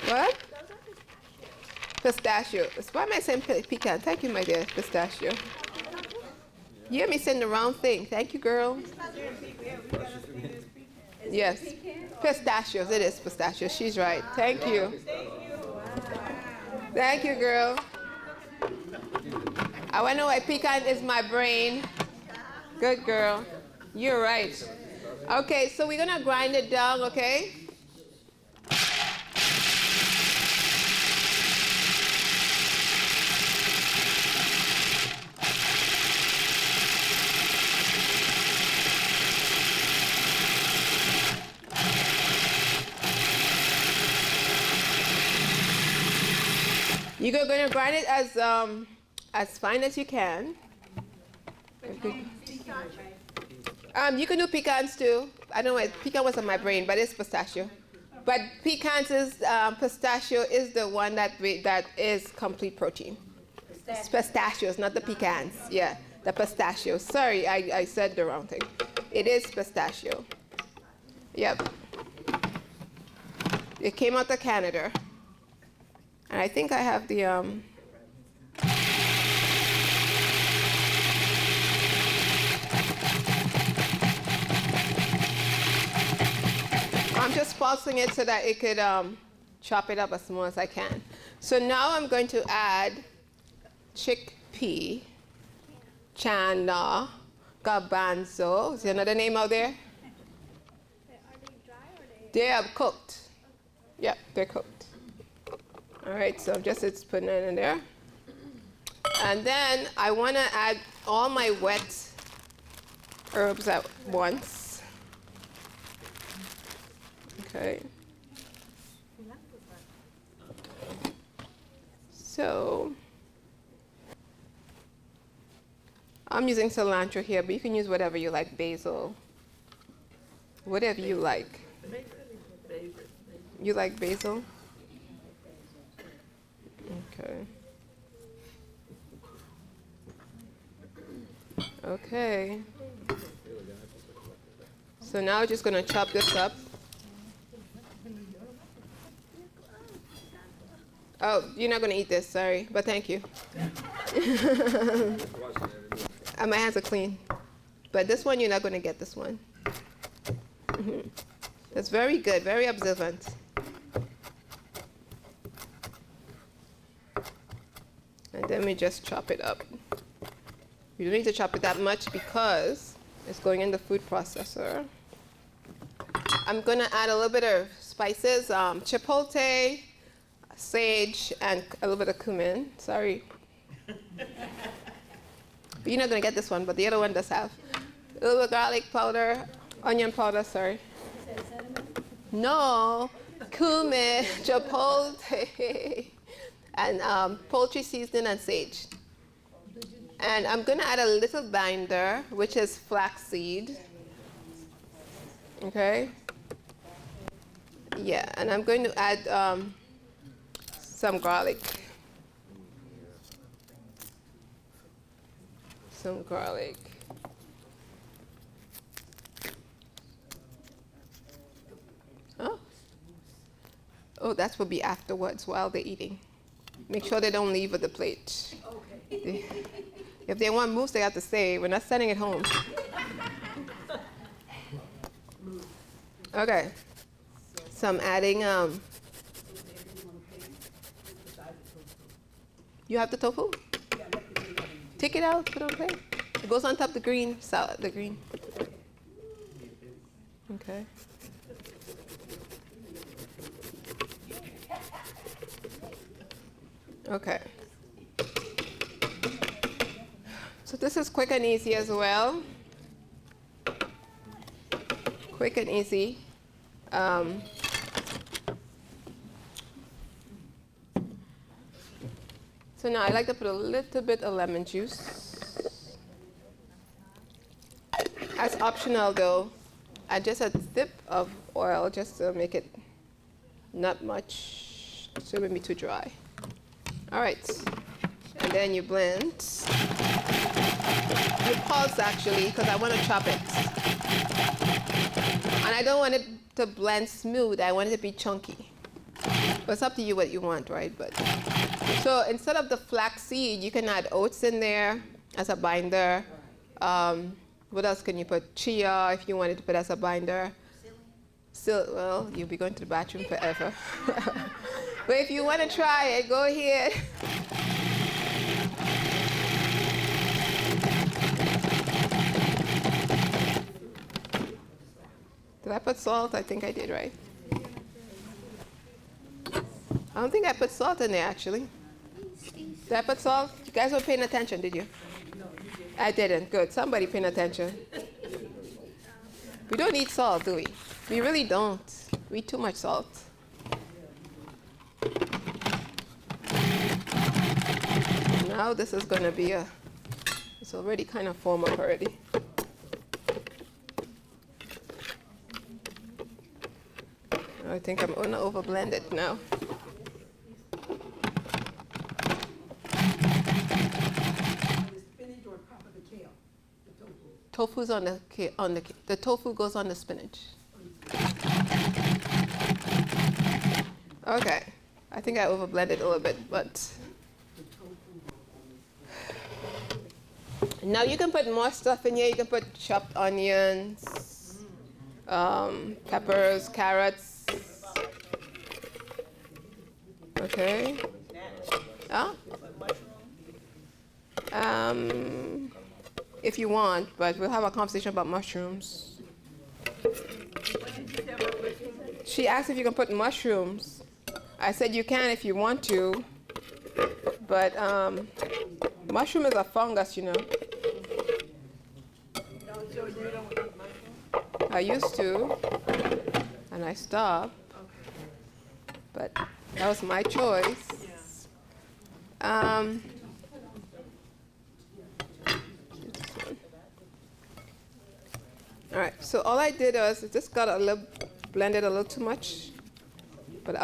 What? Pistachio. Why am I saying pecan? Thank you, my dear. Pistachio. You hear me saying the wrong thing. Thank you, girl. Yes. Pistachios. It is pistachios. She's right. Thank you. Thank you, girl. I want to know why pecan is my brain. Good girl. You're right. Okay, so we're going to grind it down, okay? You're going to grind it as fine as you can. You can do pecans too. I don't know, pecan was on my brain, but it's pistachio. But pecans is, pistachio is the one that is complete protein. It's pistachios, not the pecans. Yeah, the pistachio. Sorry, I said the wrong thing. It is pistachio. Yep. It came out of Canada. And I think I have the, I'm just pulsing it so that it could chop it up as small as I can. So now I'm going to add chickpea, chana, garbanzo. Is there another name out there? Are they dry or They are cooked. Yep, they're cooked. All right, so it's putting it in there. And then I want to add all my wet herbs at once. Okay. So I'm using cilantro here, but you can use whatever you like, basil, whatever you like. You like basil? Okay. Okay. So now we're just going to chop this up. Oh, you're not going to eat this, sorry, but thank you. My hands are clean. But this one, you're not going to get this one. That's very good, very observant. And then we just chop it up. You don't need to chop it that much because it's going in the food processor. I'm going to add a little bit of spices, chipotle, sage, and a little bit of cumin. Sorry. You're not going to get this one, but the other one does have. A little bit of garlic powder, onion powder, sorry. No, cumin, chipotle, and poultry seasoning and sage. And I'm going to add a little binder, which is flaxseed. Okay? Yeah, and I'm going to add some garlic. Some garlic. Oh. Oh, that will be afterwards while they're eating. Make sure they don't leave with the plate. Okay. If they want moose, they have to stay. We're not sending it home. Okay. So I'm adding, you have the tofu? Take it out, put it on the plate. It goes on top of the green salad, the green. Okay. Okay. So this is quick and easy as well. Quick and easy. So now I like to put a little bit of lemon juice. As optional though, add just a dip of oil just to make it not much, so it won't be too dry. All right, and then you blend. You pulse actually, because I want to chop it. And I don't want it to blend smooth, I want it to be chunky. But it's up to you what you want, right? But so instead of the flaxseed, you can add oats in there as a binder. What else can you put? Chia, if you wanted to put as a binder. Still, well, you'll be going to the bathroom forever. But if you want to try it, go ahead. Did I put salt? I think I did, right? I don't think I put salt in there, actually. Did I put salt? You guys weren't paying attention, did you? I didn't. Good. Somebody paying attention. We don't eat salt, do we? We really don't. We eat too much salt. now this is gonna be it's already kind of formed up already. I think I'm gonna overblend it now. Spinach or top of the kale, the tofu. Tofu's the tofu goes on the spinach. Okay, I think I overblended a little bit, but now you can put more stuff in here. You can put chopped onions, peppers, carrots. Okay. If you want, but we'll have a conversation about mushrooms. She asked if you can put mushrooms. I said you can if you want to, but mushroom is a fungus, you know. I used to, and I stopped, but that was my choice. All right, so all I did was just got blended a little too much, but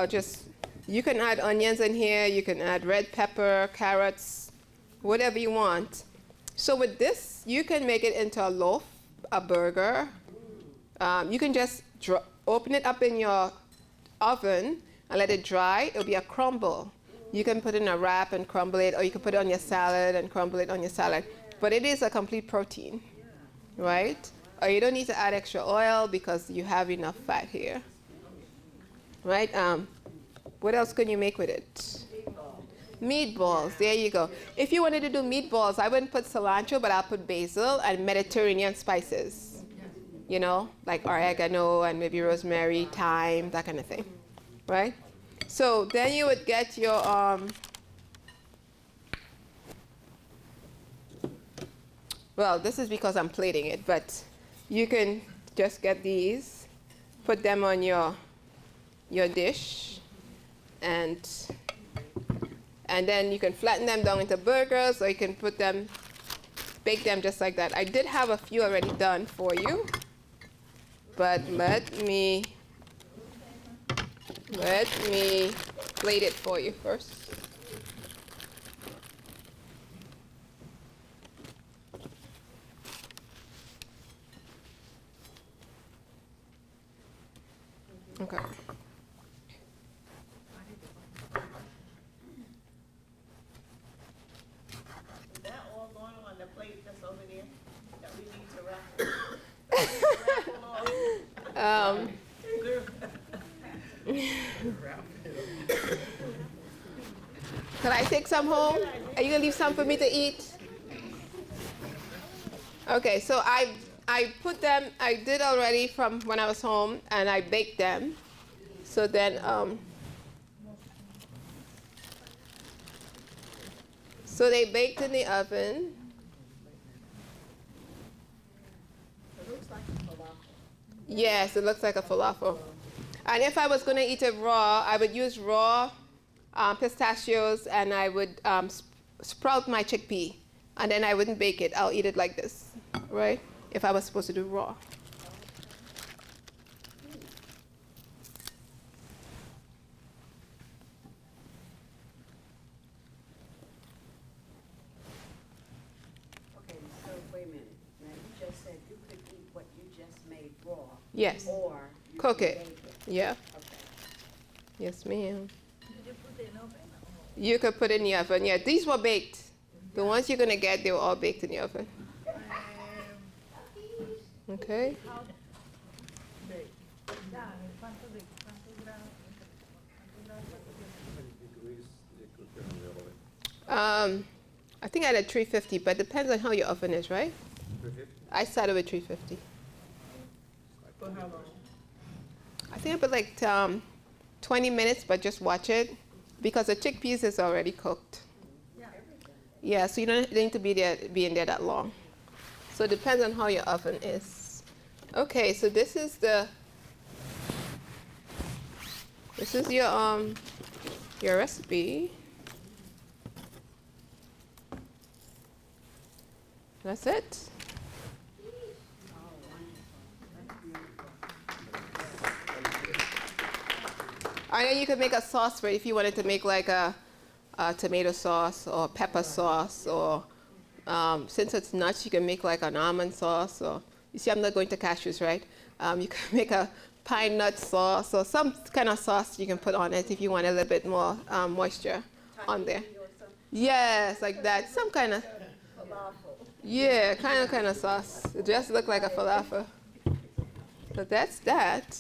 you can add onions in here, you can add red pepper, carrots, whatever you want. So with this, you can make it into a loaf, a burger. You can just open it up in your oven and let it dry. It'll be a crumble. You can put it in a wrap and crumble it, or you can put it on your salad and crumble it on your salad. But it is a complete protein, right? Or you don't need to add extra oil because you have enough fat here, right? What else can you make with it? Meatballs, there you go. If you wanted to do meatballs, I wouldn't put cilantro, but I'll put basil and Mediterranean spices, you know, like oregano and maybe rosemary, thyme, that kind of thing, right? So then you would get your, well, this is because I'm plating it, but you can just get these, put them on your dish, and then you can flatten them down into burgers, or you can bake them just like that. I did have a few already done for you, but let me plate it for you first. Okay. Is that all going on the plate that's over there that we need to wrap? Can I take some home? Are you gonna leave some for me to eat? Okay, so I put them, I did already from when I was home, and I baked them. So then, so they baked in the oven. It looks like a falafel. Yes, it looks like a falafel. And if I was going to eat it raw, I would use raw pistachios, and I would sprout my chickpea, and then I wouldn't bake it. I'll eat it like this, right? If I was supposed to do raw. Okay, so wait a minute. Now you just said you could eat what you just made raw. Yes. Or you Cook can it. bake it. Yeah. Okay. Yes, ma'am. Did you put it in the oven? You could put it in the oven. Yeah, these were baked. The ones you're going to get, they were all baked in the oven. Okay. I think I did 350, but it depends on how your oven is, right? 350? I started with 350. For how long? I think I put like 20 minutes, but just watch it because the chickpeas is already cooked. Yeah, so you don't need to be in there that long. So it depends on how your oven is. Okay, so this is your recipe. That's it. And then you could make a sauce for it if you wanted to make like a tomato sauce or pepper sauce, or since it's nuts, you can make like an almond sauce. Or you see, I'm not going to cashews, right? You can make a pine nut sauce or some kind of sauce you can put on it if you want a little bit more moisture on there. Yes, like that. Some kind of, yeah, kind of sauce. It just look like a falafel. So that's that.